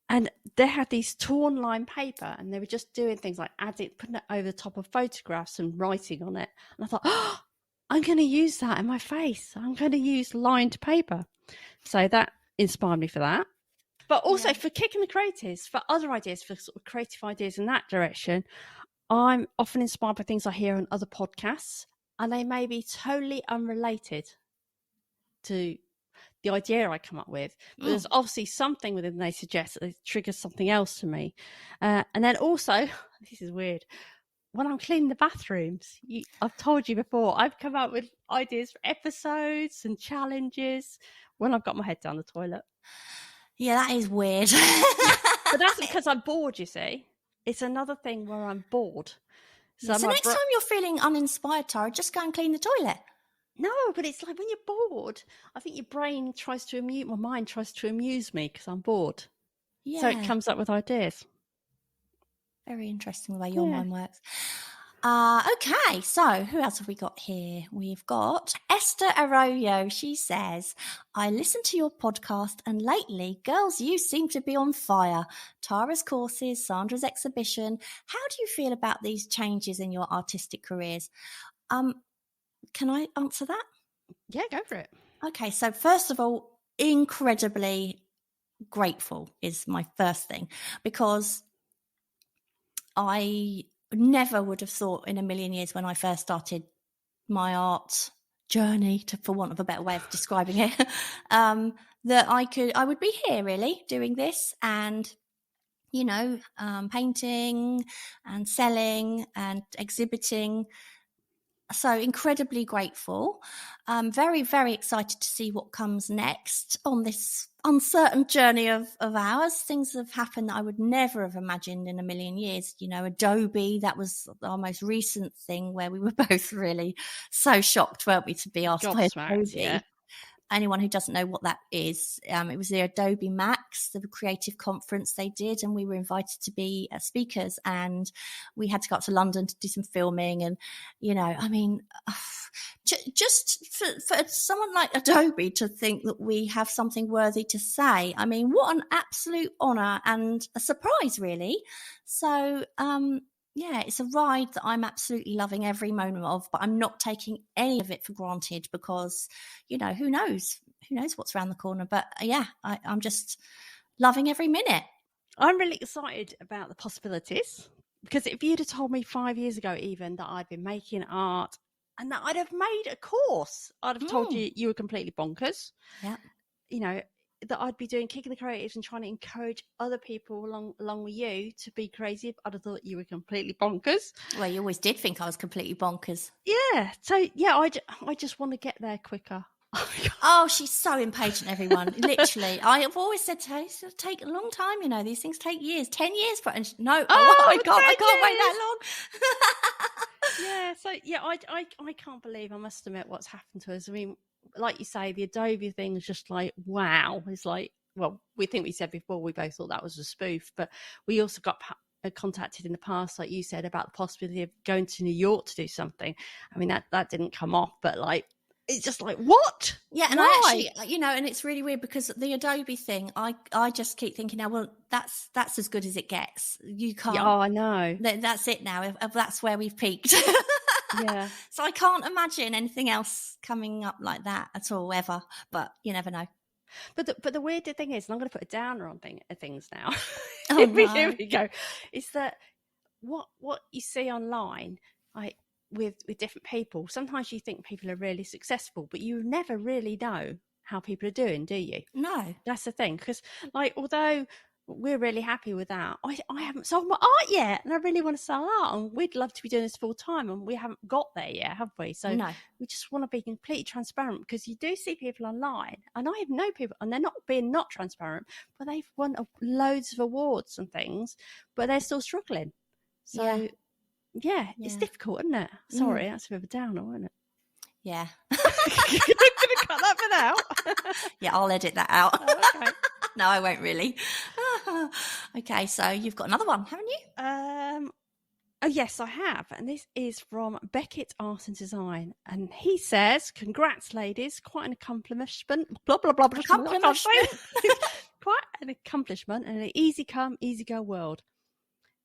And they had these torn line paper and they were just doing things like putting it over the top of photographs and writing on it. And I thought, oh, I'm going to use that in my face. I'm going to use lined paper. So that inspired me for that. But also for Kicking the Creatives, for other ideas, for sort of creative ideas in that direction, I'm often inspired by things I hear on other podcasts, and they may be totally unrelated to the idea I come up with. But there's obviously something within they suggest that triggers something else to me. And then also, this is weird, when I'm cleaning the bathrooms, I've told you before, I've come up with ideas for episodes and challenges when I've got my head down the toilet. Yeah, that is weird. But that's because I'm bored, you see. It's another thing where I'm bored. So next time you're feeling uninspired, Tara, just go and clean the toilet. No, but it's like when you're bored, I think your brain tries to my mind tries to amuse me because I'm bored. So it comes up with ideas. Very interesting the way your mind works. Okay, so who else have we got here? We've got Esther Arroyo. She says, I listen to your podcast and lately, girls, you seem to be on fire. Tara's courses, Sandra's exhibition. How do you feel about these changes in your artistic careers? Can I answer that? Yeah, go for it. Okay, so first of all, incredibly grateful is my first thing, because I never would have thought in a million years when I first started my art journey, for want of a better way of describing it, that I would be here really doing this and, painting and selling and exhibiting. So incredibly grateful. Very, very excited to see what comes next on this uncertain journey of ours. Things have happened that I would never have imagined in a million years. Adobe, that was our most recent thing where we were both really so shocked, weren't we, to be asked by Adobe. Yeah. Anyone who doesn't know what that is, it was the Adobe Max, the creative conference they did, and we were invited to be speakers, and we had to go up to London to do some filming. And, just for someone like Adobe to think that we have something worthy to say, what an absolute honour and a surprise, really. So, yeah, it's a ride that I'm absolutely loving every moment of, but I'm not taking any of it for granted because, who knows? Who knows what's around the corner? But yeah, I'm just loving every minute. I'm really excited about the possibilities, because if you'd have told me 5 years ago even that I'd been making art and that I'd have made a course, I'd have told you were completely bonkers. Yeah. That I'd be doing Kicking the Creatives and trying to encourage other people along with you to be creative, I'd have thought you were completely bonkers. Well, you always did think I was completely bonkers. Yeah. So, yeah, I just want to get there quicker. Oh, she's so impatient, everyone. Literally. I have always said to her, it's going to take a long time, these things take years, 10 years. I can't wait that long. Yeah, so, yeah, I can't believe, I must admit, what's happened to us. Like you say, the Adobe thing is just like, wow. It's like, well, we said before, we both thought that was a spoof, but we also got contacted in the past, like you said, about the possibility of going to New York to do something. That didn't come off, but like, it's just like, what? Yeah, and why? I actually, and it's really weird because the Adobe thing, I just keep thinking now, well, that's as good as it gets. You can't. Yeah, I know. That's it now. If that's where we've peaked. Yeah. So I can't imagine anything else coming up like that at all, ever. But you never know. But the weird thing is, and I'm going to put a downer on things now. Oh, no. Here we go. Is that what you see online, like with different people? Sometimes you think people are really successful, but you never really know how people are doing, do you? No. That's the thing, because like, although we're really happy with that, I haven't sold my art yet, and I really want to sell art, and we'd love to be doing this full time, and we haven't got there yet, have we? So no. We just want to be completely transparent, because you do see people online, and I have no people, and they're not being not transparent, but they've won loads of awards and things, but they're still struggling. So yeah. It's difficult, isn't it? Sorry, that's a bit of a downer, isn't it? Yeah. I'm going to cut that bit out. Yeah, I'll edit that out. Oh, okay. No, I won't really. Okay, so you've got another one, haven't you? Oh, yes, I have. And this is from Beckett Art and Design. And he says, congrats, ladies. Quite an accomplishment. Blah, blah, blah, blah. Quite an accomplishment in an easy come, easy go world.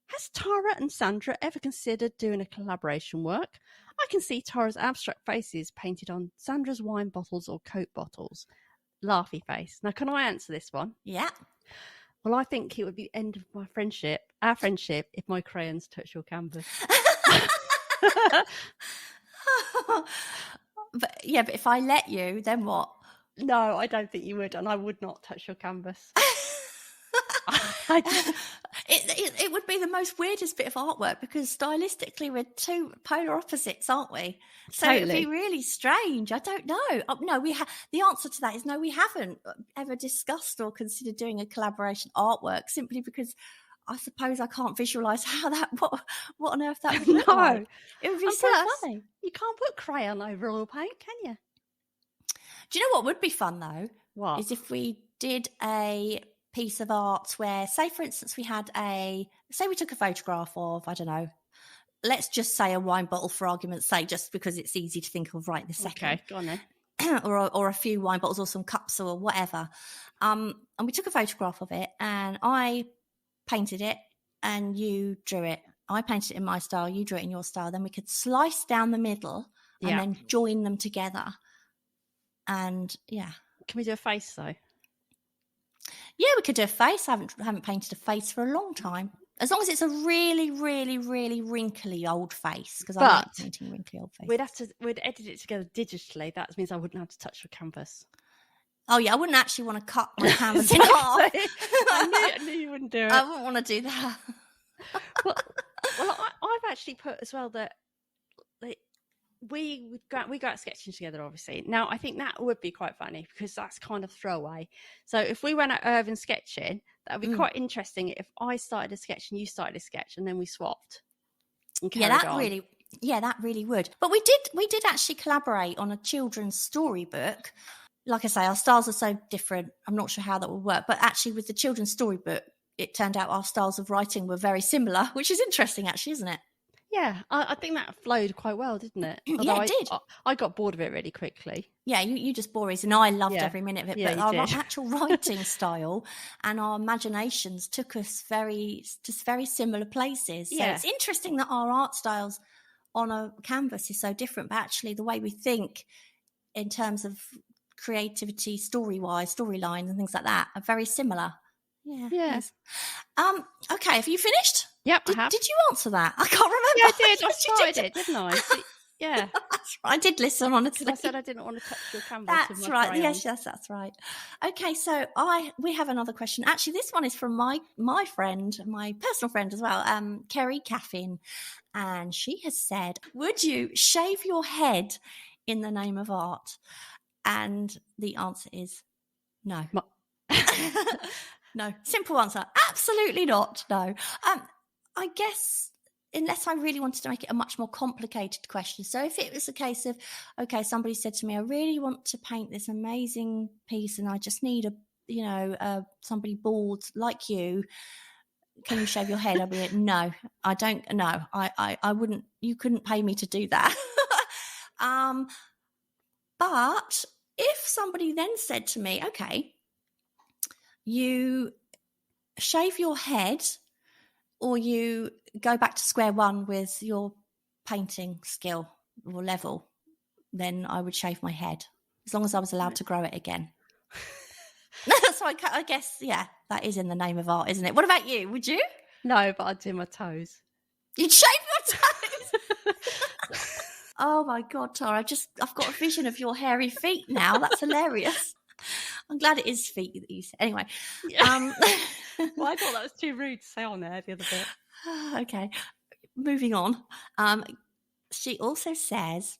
Has Tara and Sandra ever considered doing a collaboration work? I can see Tara's abstract faces painted on Sandra's wine bottles or Coke bottles. Laughy face. Now, can I answer this one? Yeah. Well, I think it would be the end of our friendship, if my crayons touch your canvas. But if I let you, then what? No, I don't think you would, and I would not touch your canvas. It would be the most weirdest bit of artwork, because stylistically we're two polar opposites, aren't we? So Totally. It'd be really strange. I don't know. No, the answer to that is no. We haven't ever discussed or considered doing a collaboration artwork, simply because I suppose I can't visualize how what on earth that would look like. It would be so funny. You can't put crayon over oil paint, can you? Do you know what would be fun though? What? Is if we did a piece of art where, say, for instance, we took a photograph of, I don't know, let's just say a wine bottle for argument's sake, just because it's easy to think of right this second. Okay, go on then. or a few wine bottles or some cups or whatever. And we took a photograph of it, and I painted it and you drew it. I painted it in my style, you drew it in your style. Then we could slice down the middle and then join them together. And yeah. Can we do a face though? Yeah, we could do a face. I haven't painted a face for a long time. As long as it's a really, really, really wrinkly old face, because I like painting wrinkly old faces. We'd edit it together digitally. That means I wouldn't have to touch the canvas. Oh yeah, I wouldn't actually want to cut my canvas in half. I knew you wouldn't do it. I wouldn't want to do that. well, I've actually put as well that we go out sketching together, obviously. Now, I think that would be quite funny because that's kind of throwaway. So if we went out urban sketching, that would be quite interesting if I started a sketch and you started a sketch and then we swapped. That really would. But we did actually collaborate on a children's storybook. Like I say, our styles are so different. I'm not sure how that will work. But actually, with the children's storybook, it turned out our styles of writing were very similar, which is interesting, actually, isn't it? Yeah, I think that flowed quite well, didn't it? Although it did. I got bored of it really quickly. Yeah, you just bore us, and I loved every minute of it. Yeah, but our actual writing style and our imaginations took us very similar places. So it's interesting that our art styles on a canvas is so different, but actually the way we think in terms of creativity, story-wise, storylines and things like that are very similar. Yeah. Yes. Okay, have you finished? Yep, I have. Did you answer that? I can't remember. Yeah, I did. I started it, didn't I? Yeah. That's right. I did listen, honestly. I said I didn't want to touch your canvas. That's right. Yes, that's right. Okay, so we have another question. Actually, this one is from my friend, my personal friend as well, Kerry Caffin. And she has said, would you shave your head in the name of art? And the answer is no. No. Simple answer. Absolutely not. No. I guess unless I really wanted to make it a much more complicated question. So if it was a case of, okay, somebody said to me, I really want to paint this amazing piece and I just need somebody bald like you. Can you shave your head? I'd be like, no, I don't. No, I wouldn't. You couldn't pay me to do that. But if somebody then said to me, okay, you shave your head or you go back to square one with your painting skill or level, then I would shave my head as long as I was allowed to grow it again. So I guess, yeah, that is in the name of art, isn't it? What about you? Would you? No, but I'd do my toes. You'd shave your toes? Oh my God, Tara, I've got a vision of your hairy feet now. That's hilarious. I'm glad it is feet that you said. Anyway. Well, I thought that was too rude to say on there the other bit. Okay. Moving on. She also says,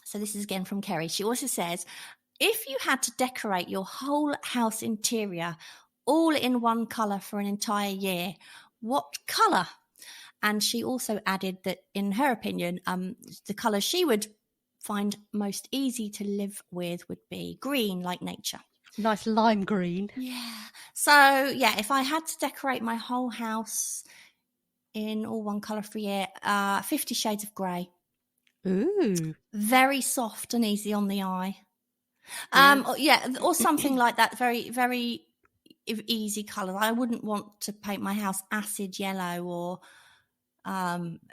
so this is again from Kerry. She also says, if you had to decorate your whole house interior all in one colour for an entire year, what colour? And she also added that, in her opinion, the colour she would find most easy to live with would be green, like nature. Nice lime green. Yeah. So, yeah, if I had to decorate my whole house in all one colour for a year, 50 Shades of Grey. Ooh. Very soft and easy on the eye. Or something like that. Very, very easy colour. I wouldn't want to paint my house acid yellow or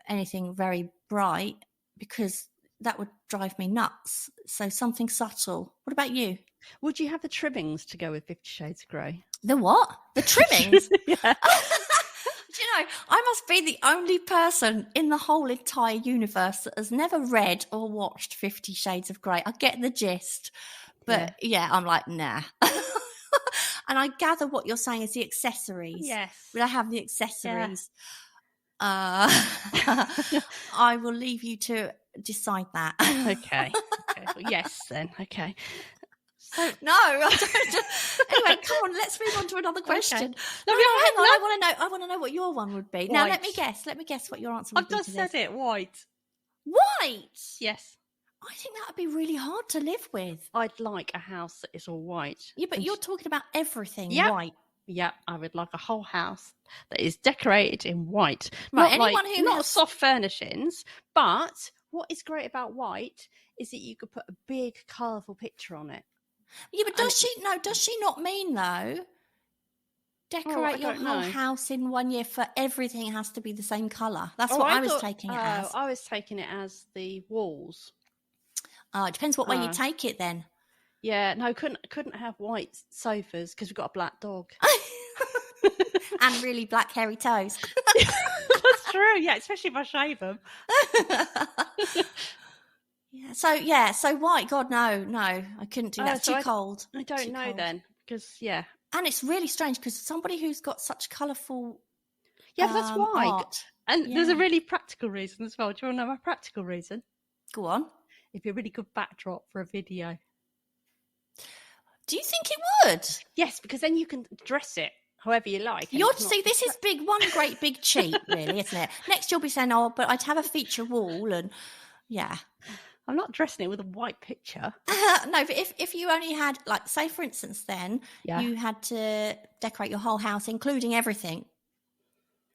anything very bright because that would drive me nuts. So something subtle. What about you? Would you have the trimmings to go with 50 Shades of Grey? The what? The trimmings? Yeah. Do you know, I must be the only person in the whole entire universe that has never read or watched 50 Shades of Grey. I get the gist, but yeah I'm like, nah. And I gather what you're saying is the accessories. Yes. Would I have the accessories? Yeah. I will leave you to decide that. Okay. Well, yes, then. Okay. So, no, I don't. Anyway, come on, let's move on to another question. Okay. No, hang on. I want to know what your one would be. White. Now, let me guess what your answer would be. I've just said it. White. White? Yes. I think that would be really hard to live with. I'd like a house that is all white. Yeah, but you're talking about everything Yep. white. Yep, I would like a whole house that is decorated in white. Right, Not anyone who not has- soft furnishings, but what is great about white is that you could put a big, colourful picture on it. Yeah, but does she not mean though? Decorate your don't whole know. house in 1 year for everything has to be the same colour. That's what I was taking it as. I was taking it as the walls. Oh, it depends what way you take it then. Yeah, no, couldn't have white sofas because we've got a black dog. And really black hairy toes. That's true, yeah, especially if I shave them. So white, God, no, I couldn't do that. It's too cold. I don't know then, because, yeah. And it's really strange because somebody who's got such colourful Yeah, that's why. art. And there's a really practical reason as well. Do you want to know my practical reason? Go on. It'd be a really good backdrop for a video. Do you think it would? Yes, because then you can dress it however you like. See, this is one great big cheat, really, isn't it? Next you'll be saying, oh, but I'd have a feature wall and, yeah. I'm not dressing it with a white picture. No, but if you only had, like, say, for instance, then you had to decorate your whole house, including everything,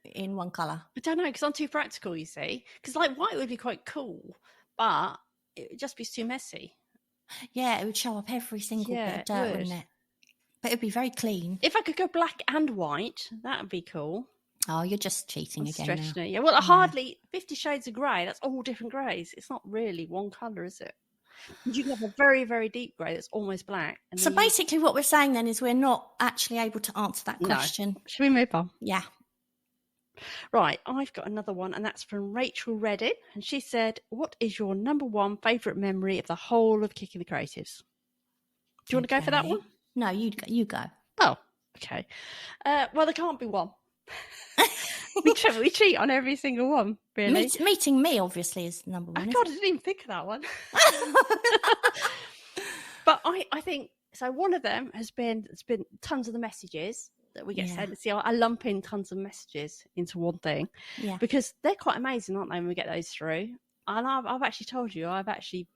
in one colour. I don't know, because I'm too practical, you see. Because, like, white would be quite cool, but it would just be too messy. Yeah, it would show up every single bit of dirt, wouldn't it? But it would be very clean. If I could go black and white, that would be cool. Oh, you're just cheating again now. It. Yeah, well, hardly 50 Shades of Grey. That's all different greys. It's not really one colour, is it? You can have a very, very deep grey that's almost black. And so basically what we're saying then is we're not actually able to answer that question. No. Should we move on? Yeah. Right, I've got another one, and that's from Rachel Reddit. And she said, what is your number one favourite memory of the whole of Kicking the Creatives? Do you want to go for that one? No, you go. Oh, okay. Well, there can't be one. we cheat on every single one, really. Meeting me, obviously, is number one. Oh, God, I didn't even think of that one. But I think, so one of them it's been tons of the messages that we get sent. See, I lump in tons of messages into one thing. Yeah. Because they're quite amazing, aren't they, when we get those through? And I've actually told you, I've actually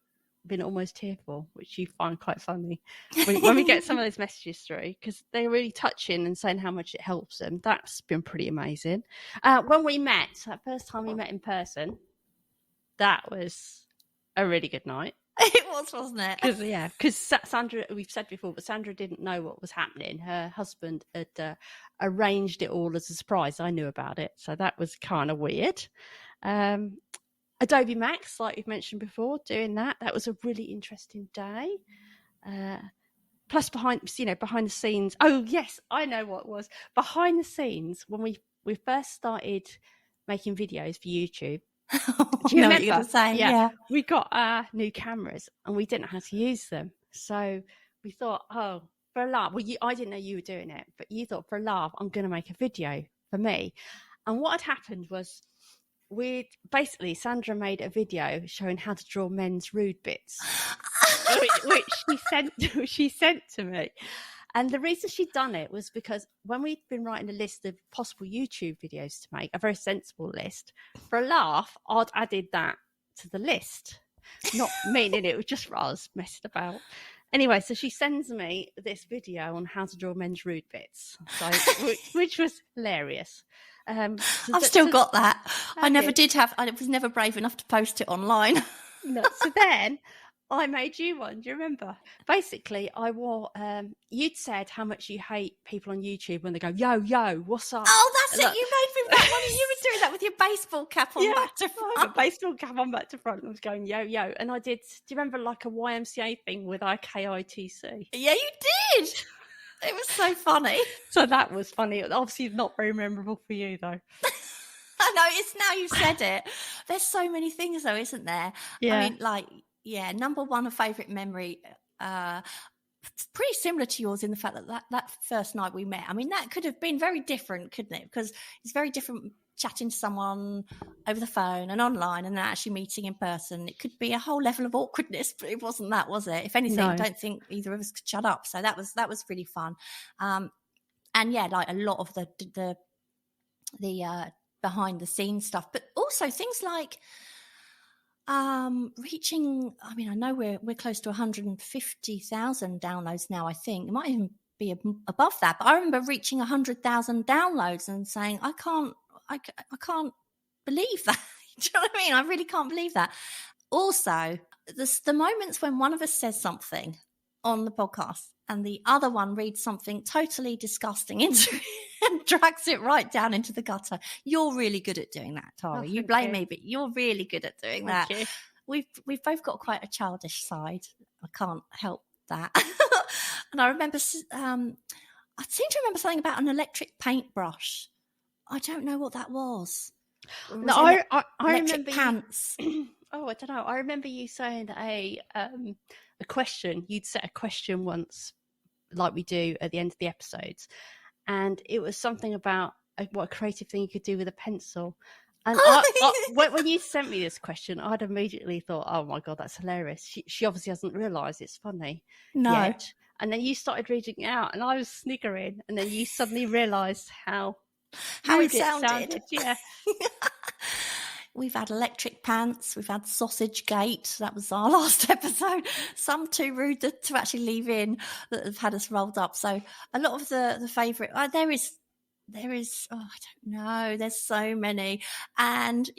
been almost tearful, which you find quite funny when we get some of those messages through, because they're really touching and saying how much it helps them. That's been pretty amazing. When we met, that first time we met in person, that was a really good night. It was, wasn't it? Because Sandra, we've said before, but Sandra didn't know what was happening. Her husband had arranged it all as a surprise. I knew about it, so that was kind of weird. Adobe Max, like we've mentioned before, doing that was a really interesting day. Plus behind the scenes. Oh yes, I know what it was. Behind the scenes, when we first started making videos for YouTube. Do you remember? What you're going to say? Yeah. We got our new cameras and we didn't know how to use them. So we thought, oh, for a laugh. Well, I didn't know you were doing it, but you thought, for a laugh, I'm going to make a video for me. And what had happened was, Sandra made a video showing how to draw men's rude bits, which she sent to me. And the reason she'd done it was because when we'd been writing a list of possible YouTube videos to make, a very sensible list, for a laugh, I'd added that to the list, not meaning it was just for us messing about. Anyway, so she sends me this video on how to draw men's rude bits, which was hilarious. I've still got that. I was never brave enough to post it online. No, so then I made you one. Do you remember? Basically, I wore. You'd said how much you hate people on YouTube when they go, "Yo, yo, what's up?" Oh, that's it. You made me that one. You were doing that with your baseball cap on back to front. A baseball cap on back to front. I was going, "Yo, yo," and I did. Do you remember like a YMCA thing with IKITC? Yeah, you did. It was so funny. So that was funny. Obviously, not very memorable for you, though. I know, it's now you've said it. There's so many things, though, isn't there? Yeah. I mean, number one favourite memory, pretty similar to yours in the fact that first night we met. I mean, that could have been very different, couldn't it? Because it's very different chatting to someone over the phone and online and then actually meeting in person. It could be a whole level of awkwardness, but it wasn't that, was it? If anything, I don't think either of us could shut up. So that was really fun. And yeah, like a lot of the behind the scenes stuff, but also things like reaching, I mean, I know we're close to 150,000 downloads now. I think it might even be above that. But I remember reaching 100,000 downloads and saying, I can't believe that. Do you know what I mean? I really can't believe that. Also, the moments when one of us says something on the podcast and the other one reads something totally disgusting into it and drags it right down into the gutter. You're really good at doing that, Tara. You blame me, but you're really good at doing that. We've both got quite a childish side. I can't help that. And I remember, I seem to remember something about an electric paintbrush. I don't know what that was. No, I remember pants. Oh, I don't know. I remember you saying a question. You'd set a question once, like we do at the end of the episodes, and it was something about what a creative thing you could do with a pencil. And when you sent me this question, I'd immediately thought, "Oh my god, that's hilarious." She obviously hasn't realised it's funny yet. And then you started reading it out, and I was sniggering, and then you suddenly realised how it sounded. Yeah. We've had electric pants. We've had sausage gate. That was our last episode. Some too rude to actually leave in that have had us rolled up. So a lot of the favourite, there is, oh, I don't know. There's so many. And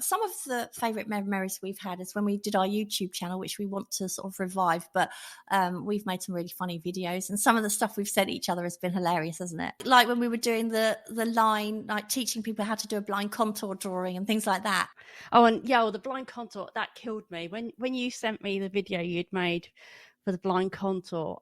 some of the favourite memories we've had is when we did our YouTube channel, which we want to sort of revive, but we've made some really funny videos, and some of the stuff we've sent each other has been hilarious, hasn't it? Like when we were doing the line, like teaching people how to do a blind contour drawing and things like that. Oh, and the blind contour, that killed me. When you sent me the video you'd made for the blind contour,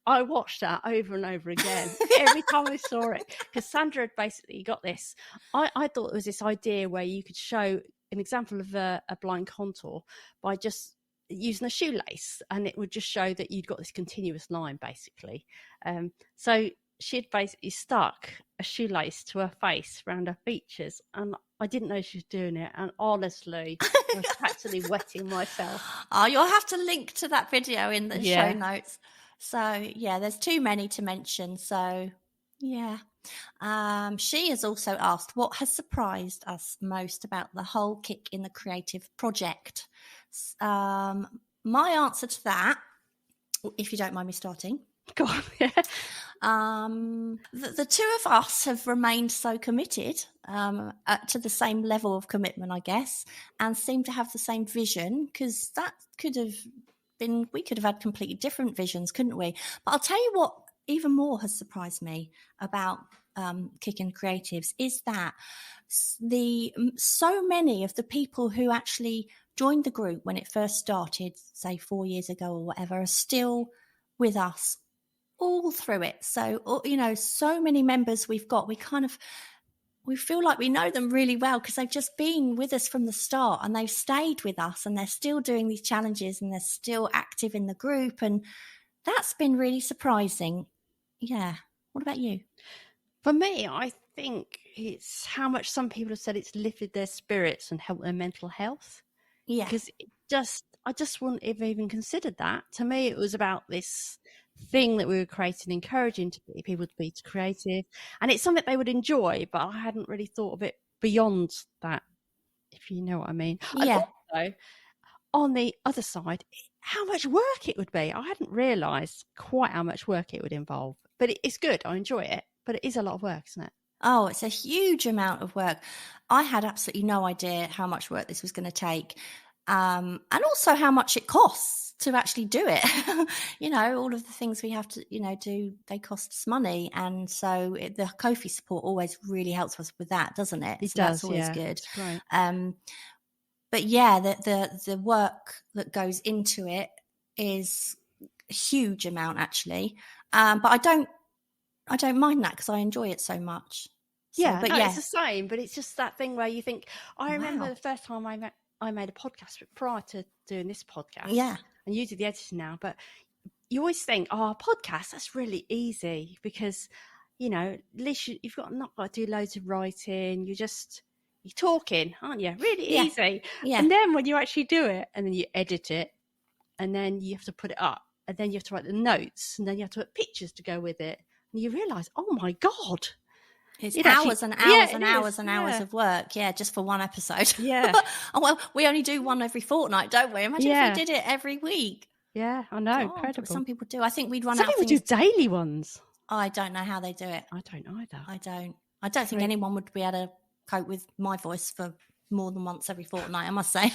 I watched that over and over again every time I saw it, because Sandra had basically got this. I thought it was this idea where you could show an example of a blind contour by just using a shoelace, and it would just show that you'd got this continuous line basically. So she'd basically stuck a shoelace to her face around her features, and I didn't know she was doing it, and honestly I was actually wetting myself. Oh, you'll have to link to that video in the show notes. So, there's too many to mention. So, she has also asked, what has surprised us most about the whole Kick in the Creative project? My answer to that, if you don't mind me starting. Go on, the two of us have remained so committed to the same level of commitment, I guess, and seem to have the same vision, because that we could have had completely different visions, couldn't we? But I'll tell you what even more has surprised me about Kick in Creatives is that so many of the people who actually joined the group when it first started, say 4 years ago or whatever, are still with us all through it. So, so many members we've got, we feel like we know them really well because they've just been with us from the start, and they've stayed with us, and they're still doing these challenges, and they're still active in the group. And that's been really surprising. Yeah. What about you? For me, I think it's how much some people have said it's lifted their spirits and helped their mental health. Yeah. Because I just wouldn't have even considered that. To me, it was about this thing that we were creating, encouraging people to be creative, and it's something they would enjoy, but I hadn't really thought of it beyond that, if you know what I mean. Yeah. And also, on the other side, how much work it would be. I hadn't realised quite how much work it would involve, but it's good. I enjoy it, but it is a lot of work, isn't it? Oh, it's a huge amount of work. I had absolutely no idea how much work this was going to take, and also how much it costs to actually do it. All of the things we have to, do, they cost us money. And so the Ko-fi support always really helps us with that, doesn't it? It so does, that's always good. Right. But the work that goes into it is a huge amount actually. But I don't mind that because I enjoy it so much. It's the same, but it's just that thing where you think, I remember the first time I made a podcast prior to doing this podcast. Yeah. And you do the editing now, but you always think, a podcast, that's really easy because, at least you've not got to do loads of writing. You're talking, aren't you? Really easy. Yeah. And then when you actually do it, and then you edit it, and then you have to put it up, and then you have to write the notes, and then you have to put pictures to go with it. And you realise, oh my God. It's hours and hours and hours and hours of work, just for one episode. Yeah. Oh, well, we only do one every fortnight, don't we? Imagine if we did it every week. Yeah, I know, God, incredible. some people do. I think we'd run Some out of people things. do daily ones. I don't know how they do it. I don't either. I don't think anyone would be able to cope with my voice for more than once every fortnight, I must say.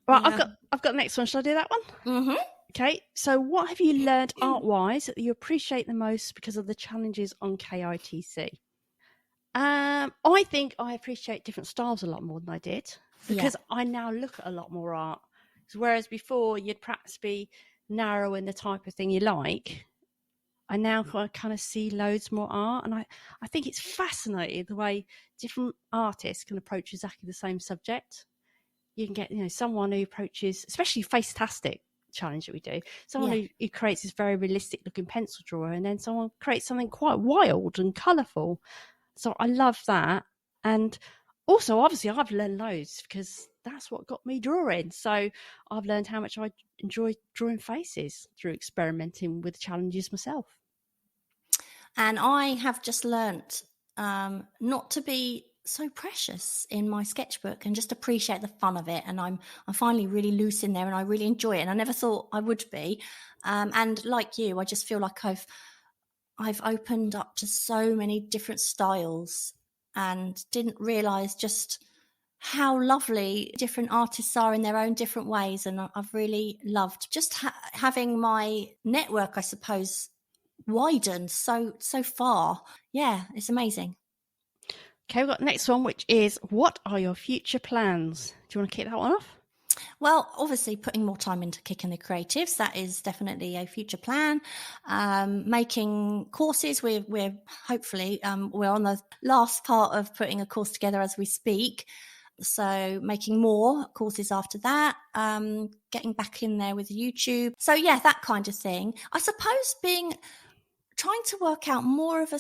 Right, Yeah. I've got the next one. Shall I do that one? Mm-hmm. Okay. So, what have you learned art-wise that you appreciate the most because of the challenges on KITC? I think I appreciate different styles a lot more than I did because I now look at a lot more art. So whereas before you'd perhaps be narrow in the type of thing you like, I now kind of see loads more art, and I think it's fascinating the way different artists can approach exactly the same subject. You can get, someone who approaches, especially Face-tastic challenge that we do, someone who creates this very realistic looking pencil drawer, and then someone creates something quite wild and colourful. So I love that. And also, obviously, I've learned loads because that's what got me drawing. So I've learned how much I enjoy drawing faces through experimenting with challenges myself. And I have just learnt not to be so precious in my sketchbook and just appreciate the fun of it. And I'm finally really loose in there, and I really enjoy it. And I never thought I would be. And like you, I just feel like I've opened up to so many different styles and didn't realise just how lovely different artists are in their own different ways. And I've really loved just having my network, I suppose, widened so far. Yeah, it's amazing. Okay, we've got the next one, which is, what are your future plans? Do you want to kick that one off? Well, obviously putting more time into Kicking the Creatives, that is definitely a future plan. Making courses, we're hopefully, we're on the last part of putting a course together as we speak. So making more courses after that, getting back in there with YouTube. So yeah, that kind of thing. I suppose trying to work out more of a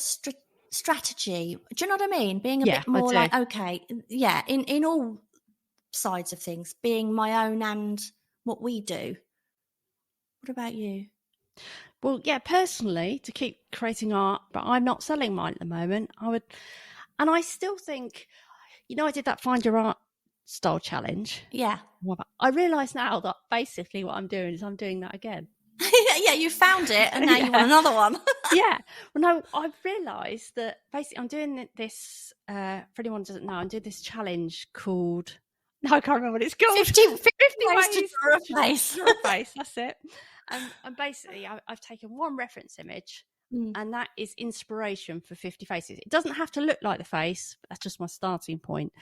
strategy. Do you know what I mean? Being a bit more like, okay, yeah, in all sides of things, being my own and what we do. What about you? Well, yeah, personally, to keep creating art, but I'm not selling mine at the moment. And I still think, I did that Find Your Art style challenge. Yeah. I realise now that basically what I'm doing is I'm doing that again. Yeah, you found it and now you want another one. Yeah. Well, no, I've realised that basically I'm doing this, for anyone who doesn't know, I'm doing this challenge called, no, I can't remember what it's called. 50 ways to draw a face. Draw a face, that's it. And basically I've taken one reference image, and that is inspiration for 50 faces. It doesn't have to look like the face, but that's just my starting point.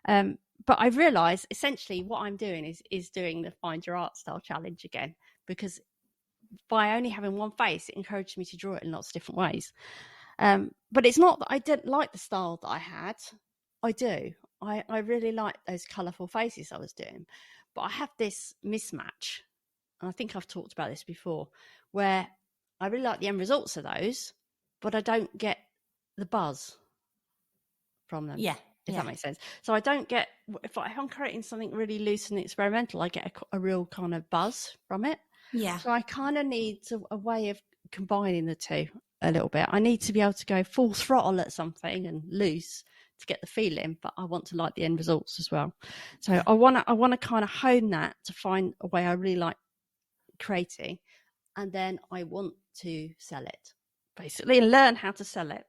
But I've realised essentially what I'm doing is doing the Find Your Art style challenge again, because by only having one face, it encouraged me to draw it in lots of different ways. But it's not that I didn't like the style that I had. I do. I really like those colourful faces I was doing. But I have this mismatch, and I think I've talked about this before, where I really like the end results of those, but I don't get the buzz from them. Yeah. If that makes sense. So I don't get, if I'm creating something really loose and experimental, I get a real kind of buzz from it. Yeah. So I kind of need a way of combining the two a little bit. I need to be able to go full throttle at something and loose to get the feeling, but I want to like the end results as well. So I want to kind of hone that to find a way I really like creating, and then I want to sell it, basically, and learn how to sell it,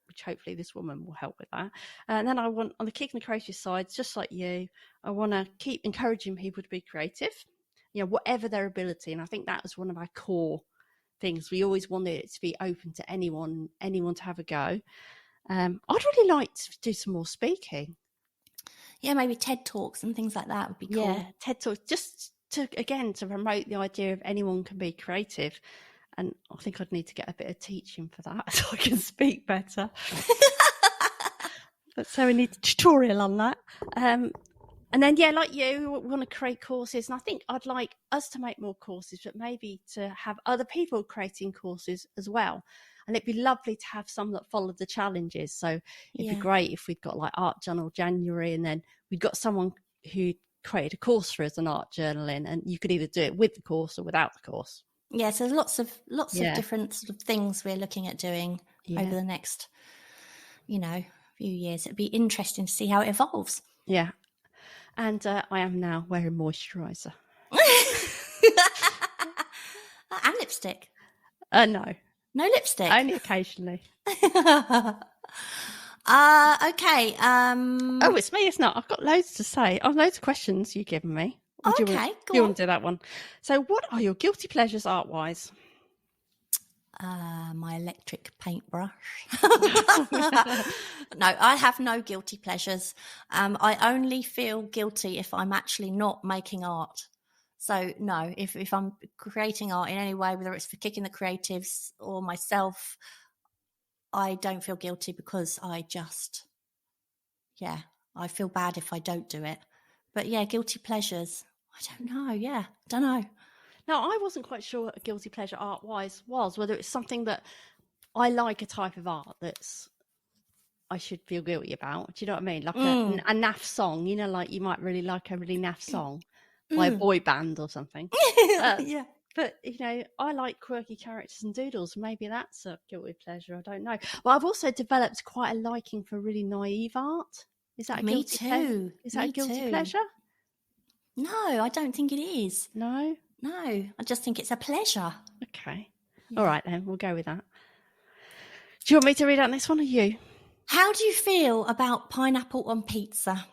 which hopefully this woman will help with that. And then I want, on the Kicking the Creative side, just like you, I want to keep encouraging people to be creative, whatever their ability. And I think that was one of our core things. We always wanted it to be open to anyone to have a go. I'd really like to do some more speaking. Yeah, maybe TED Talks and things like that would be cool. Yeah, TED Talks, just to promote the idea of anyone can be creative. And I think I'd need to get a bit of teaching for that so I can speak better. But so we need a tutorial on that. And then, yeah, like you, we want to create courses. And I think I'd like us to make more courses, but maybe to have other people creating courses as well. And it'd be lovely to have some that followed the challenges. So it'd be great if we'd got like Art Journal January, and then we'd got someone who created a course for us on art journaling, and you could either do it with the course or without the course. Yeah, so there's lots of different sort of things we're looking at doing over the next, few years. It'd be interesting to see how it evolves. Yeah. And I am now wearing moisturiser. lipstick? No, No lipstick. only occasionally. Okay. Oh, it's me, it's not. I've got loads to say. Oh, loads of questions you've given me. Or do Okay, you want to do that one? So, what are your guilty pleasures art-wise? My electric paintbrush. No, I have no guilty pleasures. I only feel guilty if I'm actually not making art. So no, if I'm creating art in any way, whether it's for Kicking the Creatives or myself, I don't feel guilty because I feel bad if I don't do it. But yeah, guilty pleasures. I don't know. Yeah, don't know. Now, I wasn't quite sure what a guilty pleasure art-wise was, whether it's something that I like a type of art that's I should feel guilty about. Do you know what I mean? Like a naff song, you know, like you might really like a really naff song by a boy band or something. Yeah. But, you know, I like quirky characters and doodles. Maybe that's a guilty pleasure. I don't know. Well, I've also developed quite a liking for really naive art. Is that a Me guilty pleasure? too. Is that Me a guilty too. pleasure? No, I don't think it is. No? No, I just think it's a pleasure. Okay. All right, then. We'll go with that. Do you want me to read out this one or you? How do you feel about pineapple on pizza?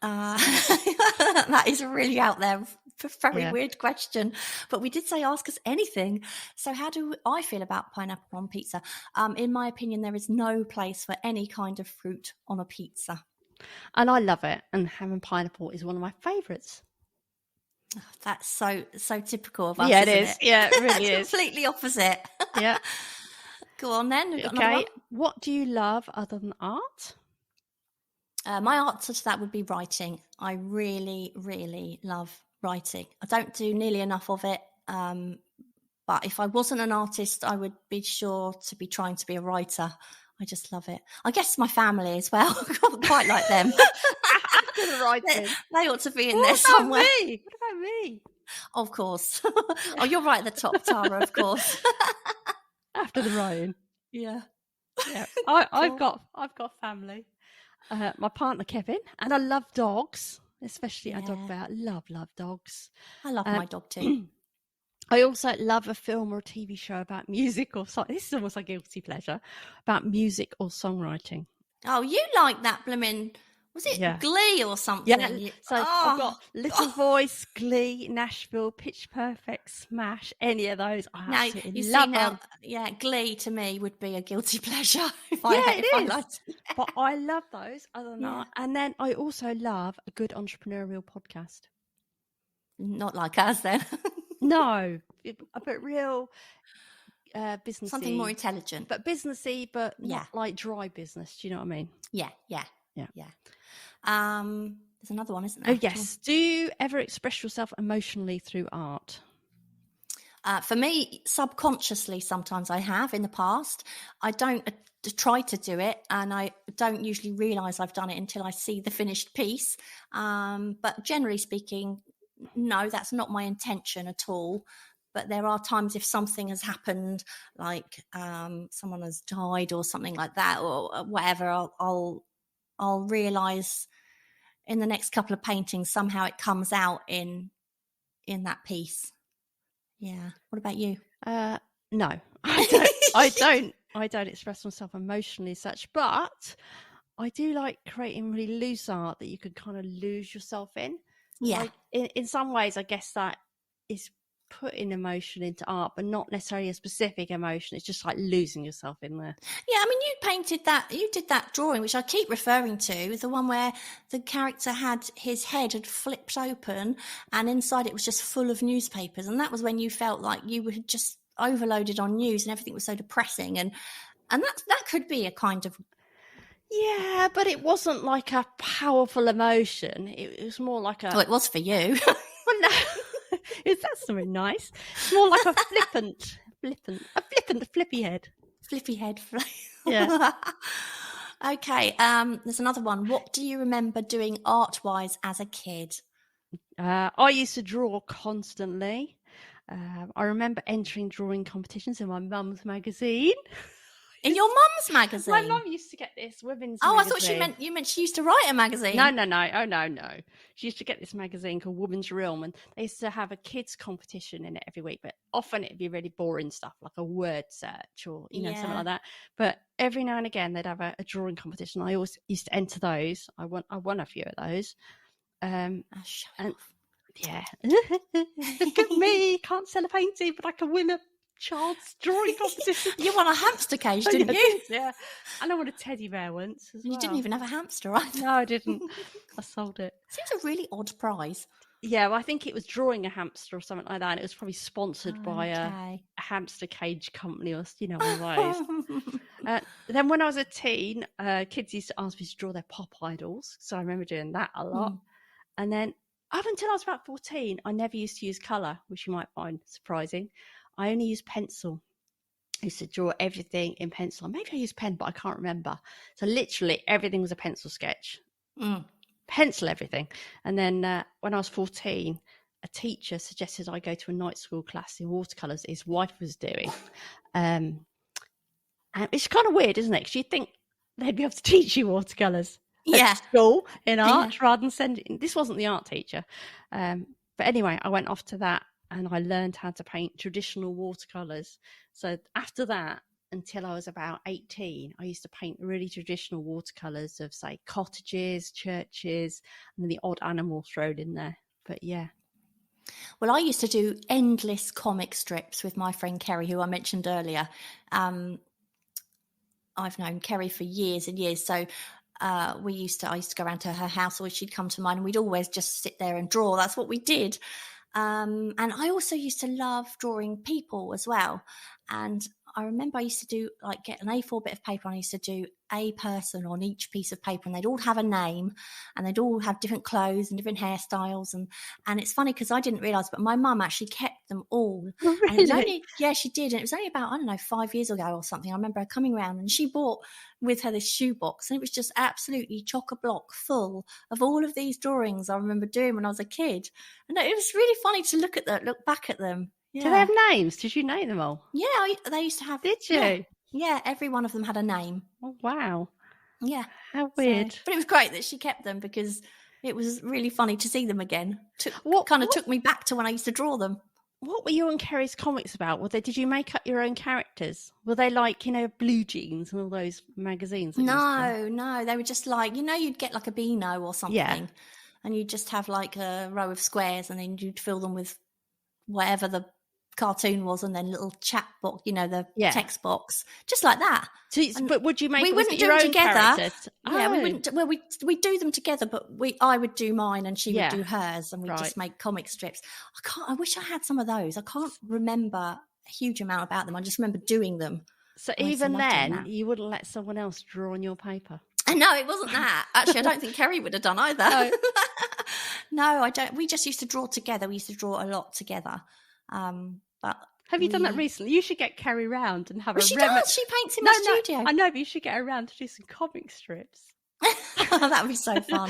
That is really out there. Very weird question. But we did say ask us anything. So how do I feel about pineapple on pizza? In my opinion, there is no place for any kind of fruit on a pizza. And I love it. And having pineapple is one of my favourites. Oh, that's so typical of us. Yeah, it isn't is. It? Yeah, it really is. Completely opposite. Yeah. Go on then. We've got Okay. What do you love other than art? My answer to that would be writing. I really, really love writing. I don't do nearly enough of it. But if I wasn't an artist, I would be sure to be trying to be a writer. I just love it. I guess my family as well. Quite like them. After the writing. They ought to be in there somewhere. What about me? Of course. Oh, you're right at the top, Tara, of course. After the writing. Yeah. Yeah. I've got family. My partner Kevin, and I love dogs, especially a dog bear. Love dogs. I love my dog too. I also love a film or a TV show about music or song. This is almost a guilty pleasure, about music or songwriting. Oh, you like that blooming, was it Glee or something? Yeah, so I've got Little Voice, Glee, Nashville, Pitch Perfect, Smash, any of those. I absolutely love them. Yeah, Glee to me would be a guilty pleasure. I liked it. But I love those other than that. And then I also love a good entrepreneurial podcast. Not like us then. No, but real businessy. Something more intelligent. But businessy, but not like dry business. Do you know what I mean? Yeah. There's another one, isn't there? Oh, yes. Do you ever express yourself emotionally through art? For me, subconsciously, sometimes I have in the past. I don't try to do it, and I don't usually realise I've done it until I see the finished piece. But generally speaking, no, that's not my intention at all. But there are times if something has happened, like someone has died or something like that, or whatever, I'll realise in the next couple of paintings somehow it comes out in that piece. Yeah. What about you? No, I don't express myself emotionally as such, but I do like creating really loose art that you could kind of lose yourself in. Yeah. Like, in some ways, I guess that is putting emotion into art, but not necessarily a specific emotion. It's just like losing yourself in there. Yeah, I mean, you did that drawing, which I keep referring to, the one where the character his head had flipped open and inside it was just full of newspapers. And that was when you felt like you were just overloaded on news and everything was so depressing. And that could be a kind of... Yeah, but it wasn't like a powerful emotion. It was more like a... Oh, it was for you. Well, no. Is that something nice? It's more like a flippy head. Flippy head. Yeah. Okay. There's another one. What do you remember doing art-wise as a kid? I used to draw constantly. I remember entering drawing competitions in my mum's magazine. In your mum's magazine? My mum used to get this women's Oh, magazine. I thought you meant she used to write a magazine. No. Oh, no. She used to get this magazine called Woman's Realm, and they used to have a kids competition in it every week, but often it'd be really boring stuff like a word search or, something like that. But every now and again, they'd have a drawing competition. I always used to enter those. I won a few of those. Yeah. Look at me. Can't sell a painting, but I can win a child's drawing competition. You won a hamster cage, didn't you? Yeah. And I won a teddy bear once as well. You didn't even have a hamster, right? No, I didn't. I sold it. Seems a really odd prize. Yeah, well, I think it was drawing a hamster or something like that. And it was probably sponsored by a hamster cage company or, one of those. Then when I was a teen, kids used to ask me to draw their pop idols. So I remember doing that a lot. And then up until I was about 14, I never used to use colour, which you might find surprising. I only used pencil. I used to draw everything in pencil. Maybe I used pen, but I can't remember. So literally everything was a pencil sketch. Pencil everything. And then when I was 14, a teacher suggested I go to a night school class in watercolours that his wife was doing. And it's kind of weird, isn't it? Because you'd think they'd be able to teach you watercolours. At school in art rather than sending. This wasn't the art teacher. But anyway, I went off to that and I learned how to paint traditional watercolours. So after that, until I was about 18, I used to paint really traditional watercolours of, say, cottages, churches, and then the odd animal thrown in there. But yeah. Well, I used to do endless comic strips with my friend Kerry, who I mentioned earlier. I've known Kerry for years and years. So I used to go around to her house, or she'd come to mine, and we'd always just sit there and draw. That's what we did. And I also used to love drawing people as well. And I remember I used to do get an A4 bit of paper, and I used to do a person on each piece of paper, and they'd all have a name, and they'd all have different clothes and different hairstyles. And it's funny because I didn't realise, but my mum actually kept them all. Really? And it was she did. And it was only about, 5 years ago or something. I remember her coming around, and she brought with her this shoebox, and it was just absolutely chock-a-block full of all of these drawings I remember doing when I was a kid. And it was really funny to look back at them. Yeah. Do they have names? Did you name them all? Yeah, they used to have. Did you? Yeah, every one of them had a name. Oh, wow. Yeah. How weird. But it was great that she kept them because it was really funny to see them again. Took me back to when I used to draw them. What were you and Kerry's comics about? Did you make up your own characters? Were they Blue Jeans and all those magazines? No. They were just you'd get a Beano or something. Yeah. And you'd just have a row of squares, and then you'd fill them with whatever the cartoon was, and then little chat box, the text box, just like that. So, but would you make? We wouldn't do them together. Characters? Yeah, we wouldn't. Well, we do them together, but I would do mine, and she would do hers, and we'd just make comic strips. I wish I had some of those. I can't remember a huge amount about them. I just remember doing them. So even then, you wouldn't let someone else draw on your paper. No, it wasn't that. Actually, I don't think Kerry would have done either. No. No, I don't. We just used to draw together. We used to draw a lot together. But have you done that recently? You should get Kerry round and have she does. She paints in my studio. I know, but you should get her around to do some comic strips. That would be so fun.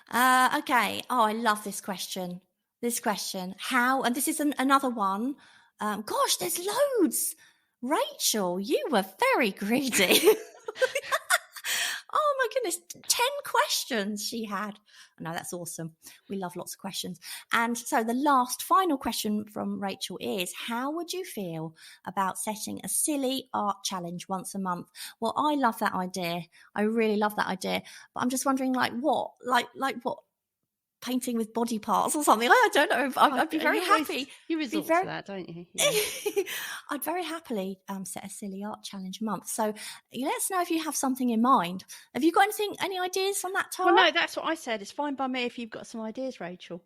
Okay. Oh, I love this question. How? And this is another one. Gosh, there's loads. Rachel, you were very greedy. Oh my goodness, 10 questions she had. No, that's awesome. We love lots of questions. And so the final question from Rachel is, how would you feel about setting a silly art challenge once a month? Well, I love that idea. I really love that idea. But I'm just wondering, what? Like what? Painting with body parts or something. I don't know. I'd be very happy. You resort to that, don't you? Yeah. I'd very happily set a silly art challenge month. So let us know if you have something in mind. Have you got any ideas from that, Tara? Well, no, that's what I said. It's fine by me if you've got some ideas, Rachel.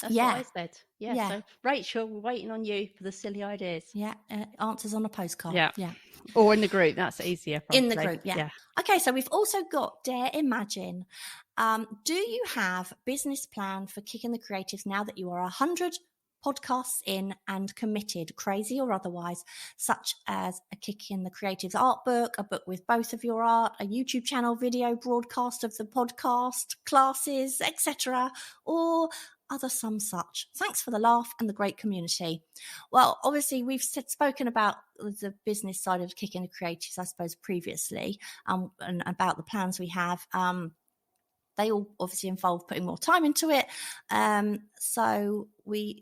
That's what I said. Yeah. So Rachel, we're waiting on you for the silly ideas. Yeah. Answers on a postcard. Yeah. Or in the group. That's easier. Probably. In the group. Yeah. Okay. So we've also got Dare Imagine. Do you have business plan for Kicking the Creatives now that you are 100 podcasts in and committed, crazy or otherwise, such as a Kicking the Creatives art book, a book with both of your art, a YouTube channel, video broadcast of the podcast, classes, etc., or other some such. Thanks for the laugh and the great community. Well, obviously, we've spoken about the business side of Kicking the Creatives, I suppose, previously, and about the plans we have. They all obviously involve putting more time into it. So we're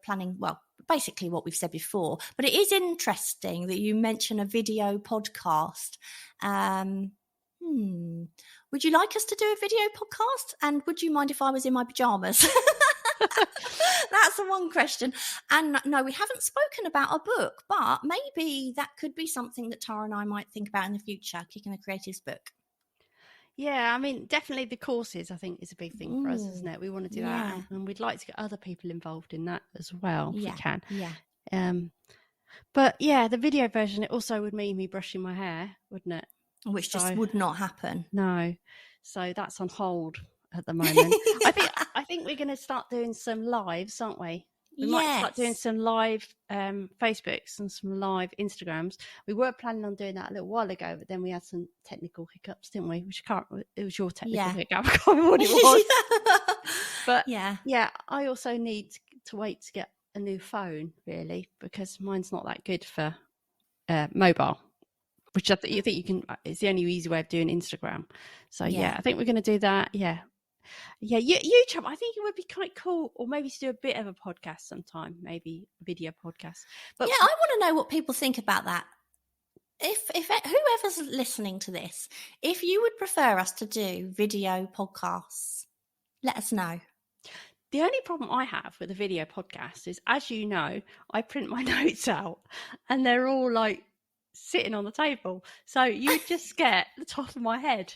planning, well, basically what we've said before. But it is interesting that you mention a video podcast. Would you like us to do a video podcast? And would you mind if I was in my pajamas? That's the one question. And no, we haven't spoken about a book, but maybe that could be something that Tara and I might think about in the future, Kicking the Creatives book. Yeah, I mean, definitely the courses, I think, is a big thing for us, isn't it? We want to do that, and we'd like to get other people involved in that as well, if we can. Yeah. But yeah, the video version, it also would mean me brushing my hair, wouldn't it? Which just would not happen. No. So that's on hold at the moment. I think we're going to start doing some lives, aren't we? We might start doing some live Facebooks and some live Instagrams. We were planning on doing that a little while ago, but then we had some technical hiccups, didn't we? It was your technical hiccup. I can't remember what it was. But yeah, I also need to wait to get a new phone, really, because mine's not that good for mobile, which I think you can. It's the only easy way of doing Instagram. So yeah, I think we're going to do that. Yeah, YouTube. I think it would be quite cool, or maybe to do a bit of a podcast sometime, maybe a video podcast. But yeah, I want to know what people think about that. If whoever's listening to this, if you would prefer us to do video podcasts, let us know. The only problem I have with a video podcast is, as you know, I print my notes out and they're all like sitting on the table. So you just get the top of my head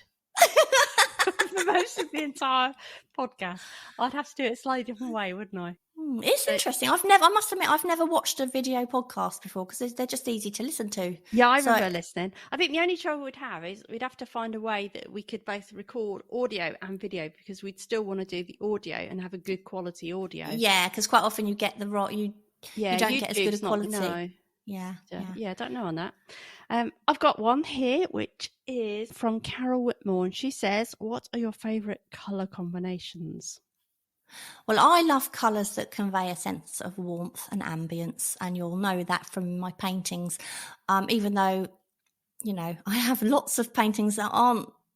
for most of the entire podcast. I'd have to do it a slightly different way, wouldn't I? It's interesting. I must admit, I've never watched a video podcast before because they're just easy to listen to. Yeah, I remember listening. I think the only trouble we'd have is we'd have to find a way that we could both record audio and video, because we'd still want to do the audio and have a good quality audio. Yeah, because quite often you get the you don't get as good a quality. No. Yeah, I don't know on that. I've got one here, which is from Carol Whitmore, and she says, "What are your favourite colour combinations?" Well, I love colours that convey a sense of warmth and ambience, and you'll know that from my paintings. Even though, I have lots of paintings that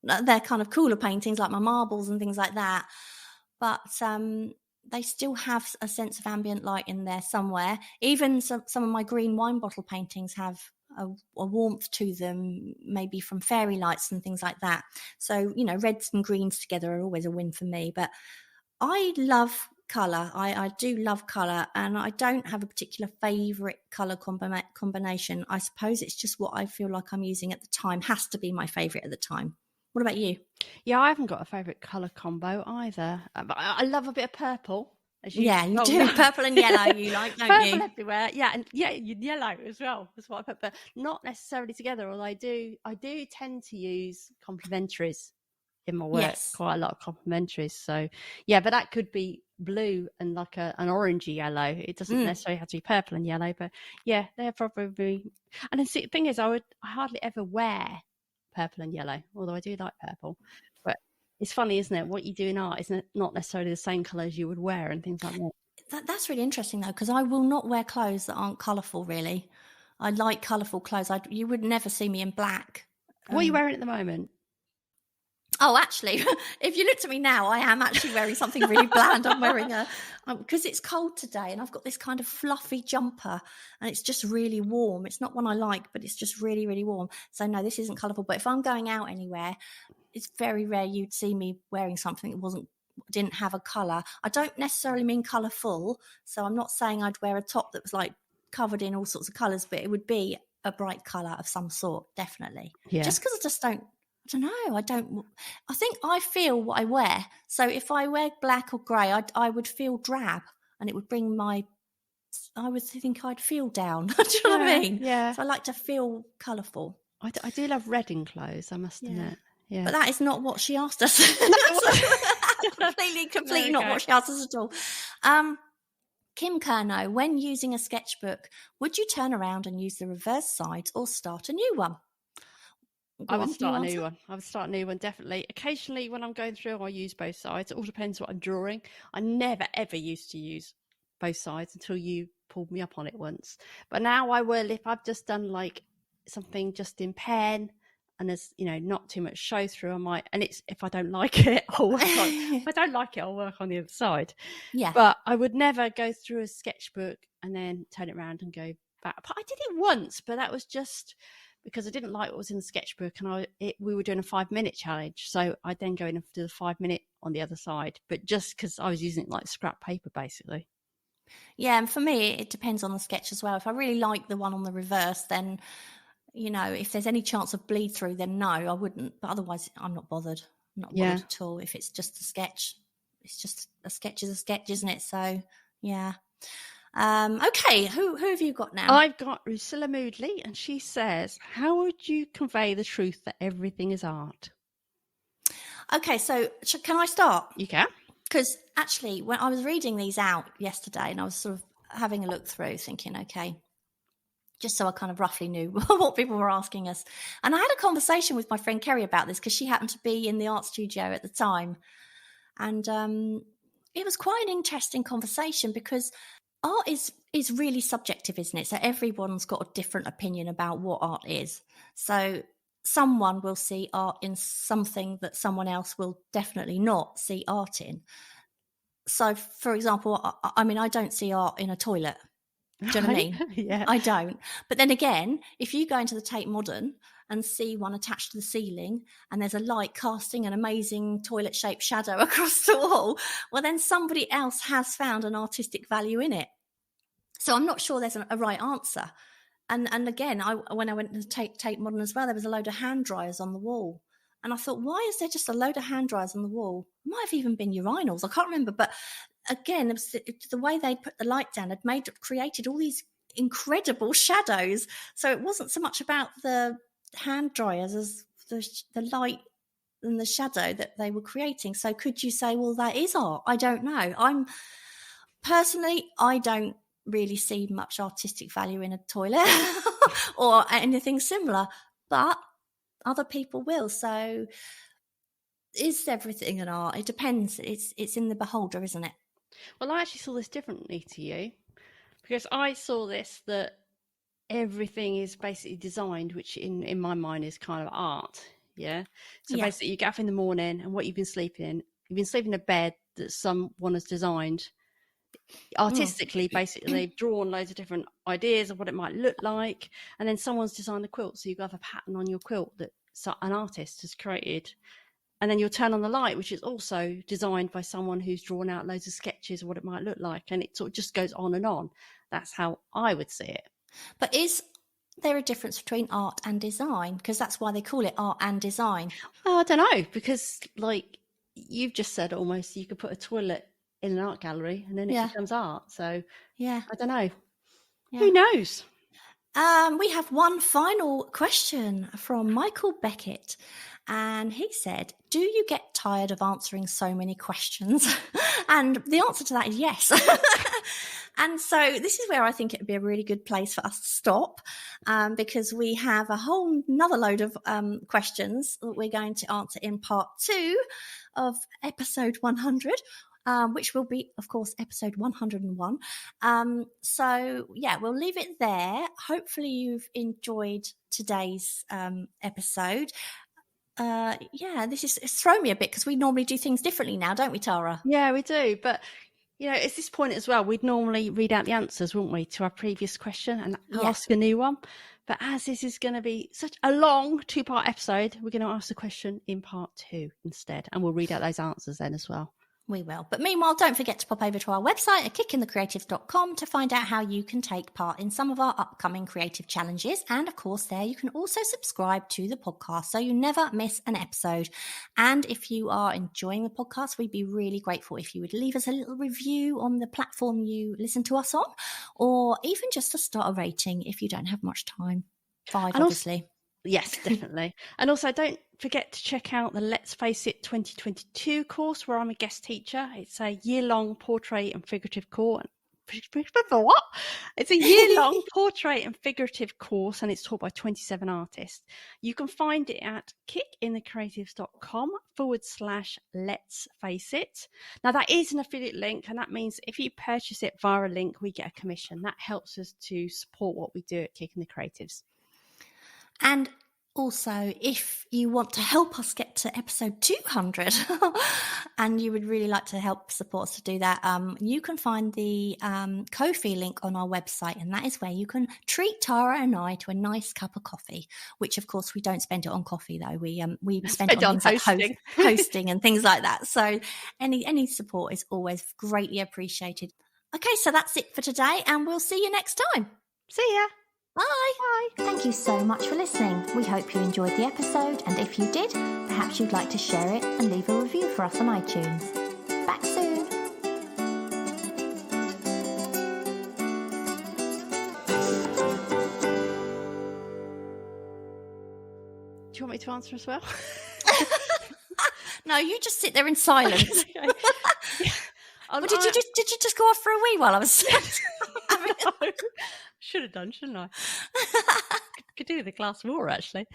they're kind of cooler paintings, like my marbles and things like that, but they still have a sense of ambient light in there somewhere. Even some of my green wine bottle paintings have a warmth to them, maybe from fairy lights and things like that. So, reds and greens together are always a win for me. But I love colour. I do love colour, and I don't have a particular favourite colour combination. I suppose it's just what I feel like I'm using at the time has to be my favourite at the time. What about you? Yeah, I haven't got a favourite colour combo either. I love a bit of purple. You do. Purple and yellow you like, don't purple you? Purple everywhere. Yeah, and yellow as well. That's what I put, but not necessarily together. Although I do tend to use complementaries in my work. Yes. Quite a lot of complementaries. So yeah, but that could be blue and like an orangey yellow. It doesn't necessarily have to be purple and yellow, but yeah, they're probably. And the thing is, I hardly ever wear purple and yellow, although I do like purple. But it's funny, isn't it? What you do in art is not necessarily the same colours you would wear and things like that. That's really interesting though, because I will not wear clothes that aren't colourful. Really, I like colourful clothes. You would never see me in black. What are you wearing at the moment? Oh, actually, if you looked at me now, I am actually wearing something really bland. I'm wearing because it's cold today, and I've got this kind of fluffy jumper, and it's just really warm. It's not one I like, but it's just really, really warm. So no, this isn't colourful. But if I'm going out anywhere, it's very rare you'd see me wearing something that didn't have a colour. I don't necessarily mean colourful, so I'm not saying I'd wear a top that was like covered in all sorts of colours, but it would be a bright colour of some sort, definitely. Yeah. Just because I think I feel what I wear. So if I wear black or grey, I would feel drab, and it would bring I would think I'd feel down. Do you know what I mean? Yeah. So I like to feel colourful. I do love red in clothes, I must admit. Yeah. But that is not what she asked us. completely not what she asked us at all. Kim Kerno, when using a sketchbook, would you turn around and use the reverse sides or start a new one? Go I would on, start a you new answer. one. I would start a new one, definitely. Occasionally, when I'm going through, I use both sides. It all depends what I'm drawing. I never, ever used to use both sides until you pulled me up on it once. But now I will, if I've just done like something just in pen and there's, not too much show through, I might, and it's, if I don't like it, I'll work on, if I don't like it, I'll work on the other side. Yeah. But I would never go through a sketchbook and then turn it around and go back. I did it once, but that was just because I didn't like what was in the sketchbook, and we were doing a 5-minute challenge. So I then go in and do the 5-minute on the other side, but just because I was using it like scrap paper, basically. Yeah, and for me, it depends on the sketch as well. If I really like the one on the reverse, then, if there's any chance of bleed through, then no, I wouldn't. But otherwise, I'm not bothered. I'm not bothered at all. If it's just a sketch, it's just a sketch is a sketch, isn't it? So, yeah. Okay, who have you got now? I've got Rusilla Moodley, and she says, how would you convey the truth that everything is art? Okay, so can I start? You can. Because actually, when I was reading these out yesterday and I was sort of having a look through, thinking, okay, just so I kind of roughly knew what people were asking us. And I had a conversation with my friend Kerry about this because she happened to be in the art studio at the time. And it was quite an interesting conversation because art is really subjective, isn't it? So everyone's got a different opinion about what art is. So someone will see art in something that someone else will definitely not see art in. So, for example, I don't see art in a toilet. Do you know what I mean? Yeah. I don't. But then again, if you go into the Tate Modern and see one attached to the ceiling and there's a light casting an amazing toilet-shaped shadow across the wall, well, then somebody else has found an artistic value in it. So I'm not sure there's a right answer. And again, when I went to Tate Modern as well, there was a load of hand dryers on the wall. And I thought, why is there just a load of hand dryers on the wall? It might have even been urinals. I can't remember. But again, it was the way they put the light down had created all these incredible shadows. So it wasn't so much about the hand dryers as the light and the shadow that they were creating. So could you say, well, that is art? I don't know. I don't really see much artistic value in a toilet or anything similar, but other people will. So is everything an art? It depends. It's in the beholder, isn't it? Well, I actually saw this differently to you, because I saw this that everything is basically designed, which in my mind is kind of art. Yeah. So basically you get up in the morning and what you've been sleeping in a bed that someone has designed artistically. Basically they've drawn loads of different ideas of what it might look like, and then someone's designed the quilt, so you have a pattern on your quilt that an artist has created, and then you'll turn on the light, which is also designed by someone who's drawn out loads of sketches of what it might look like, and it sort of just goes on and on. That's how I would see it. But is there a difference between art and design? Because that's why they call it art and design. Well, I don't know, because like you've just said, almost you could put a toilet in an art gallery and then it becomes art. So yeah, I don't know. Yeah. Who knows? We have one final question from Michael Beckett. And he said, do you get tired of answering so many questions? And the answer to that is yes. And so this is where I think it would be a really good place for us to stop, because we have a whole another load of questions that we're going to answer in part 2 of episode 100. Which will be, of course, episode 101. So, yeah, we'll leave it there. Hopefully you've enjoyed today's episode. It's thrown me a bit because we normally do things differently now, don't we, Tara? Yeah, we do. But, it's this point as well, we'd normally read out the answers, wouldn't we, to our previous question and ask a new one. But as this is going to be such a long 2-part episode, we're going to ask the question in part 2 instead. And we'll read out those answers then as well. We will. But meanwhile, don't forget to pop over to our website at kickinthecreatives.com to find out how you can take part in some of our upcoming creative challenges. And of course, there you can also subscribe to the podcast so you never miss an episode. And if you are enjoying the podcast, we'd be really grateful if you would leave us a little review on the platform you listen to us on, or even just a star rating if you don't have much time. 5, and obviously. Yes, definitely. And also don't forget to check out the Let's Face It 2022 course where I'm a guest teacher. It's a year-long portrait and figurative course. what? It's a year-long portrait and figurative course, and it's taught by 27 artists. You can find it at kickinthecreatives.com/let's face it. Now, that is an affiliate link, and that means if you purchase it via a link, we get a commission. That helps us to support what we do at Kicking the Creatives. And also, if you want to help us get to episode 200 and you would really like to help support us to do that, you can find the Ko-fi link on our website, and that is where you can treat Tara and I to a nice cup of coffee, which of course we don't spend it on coffee though. We spend it on things hosting. like hosting and things like that. So any support is always greatly appreciated. Okay, so that's it for today, and we'll see you next time. See ya. Bye. Bye. Thank you so much for listening. We hope you enjoyed the episode, and if you did, perhaps you'd like to share it and leave a review for us on iTunes. Back soon. Do you want me to answer as well? No, you just sit there in silence. Okay. Well, did you just go off for a wee while I was No. Should have done, shouldn't I? Could do with a glass of water, actually.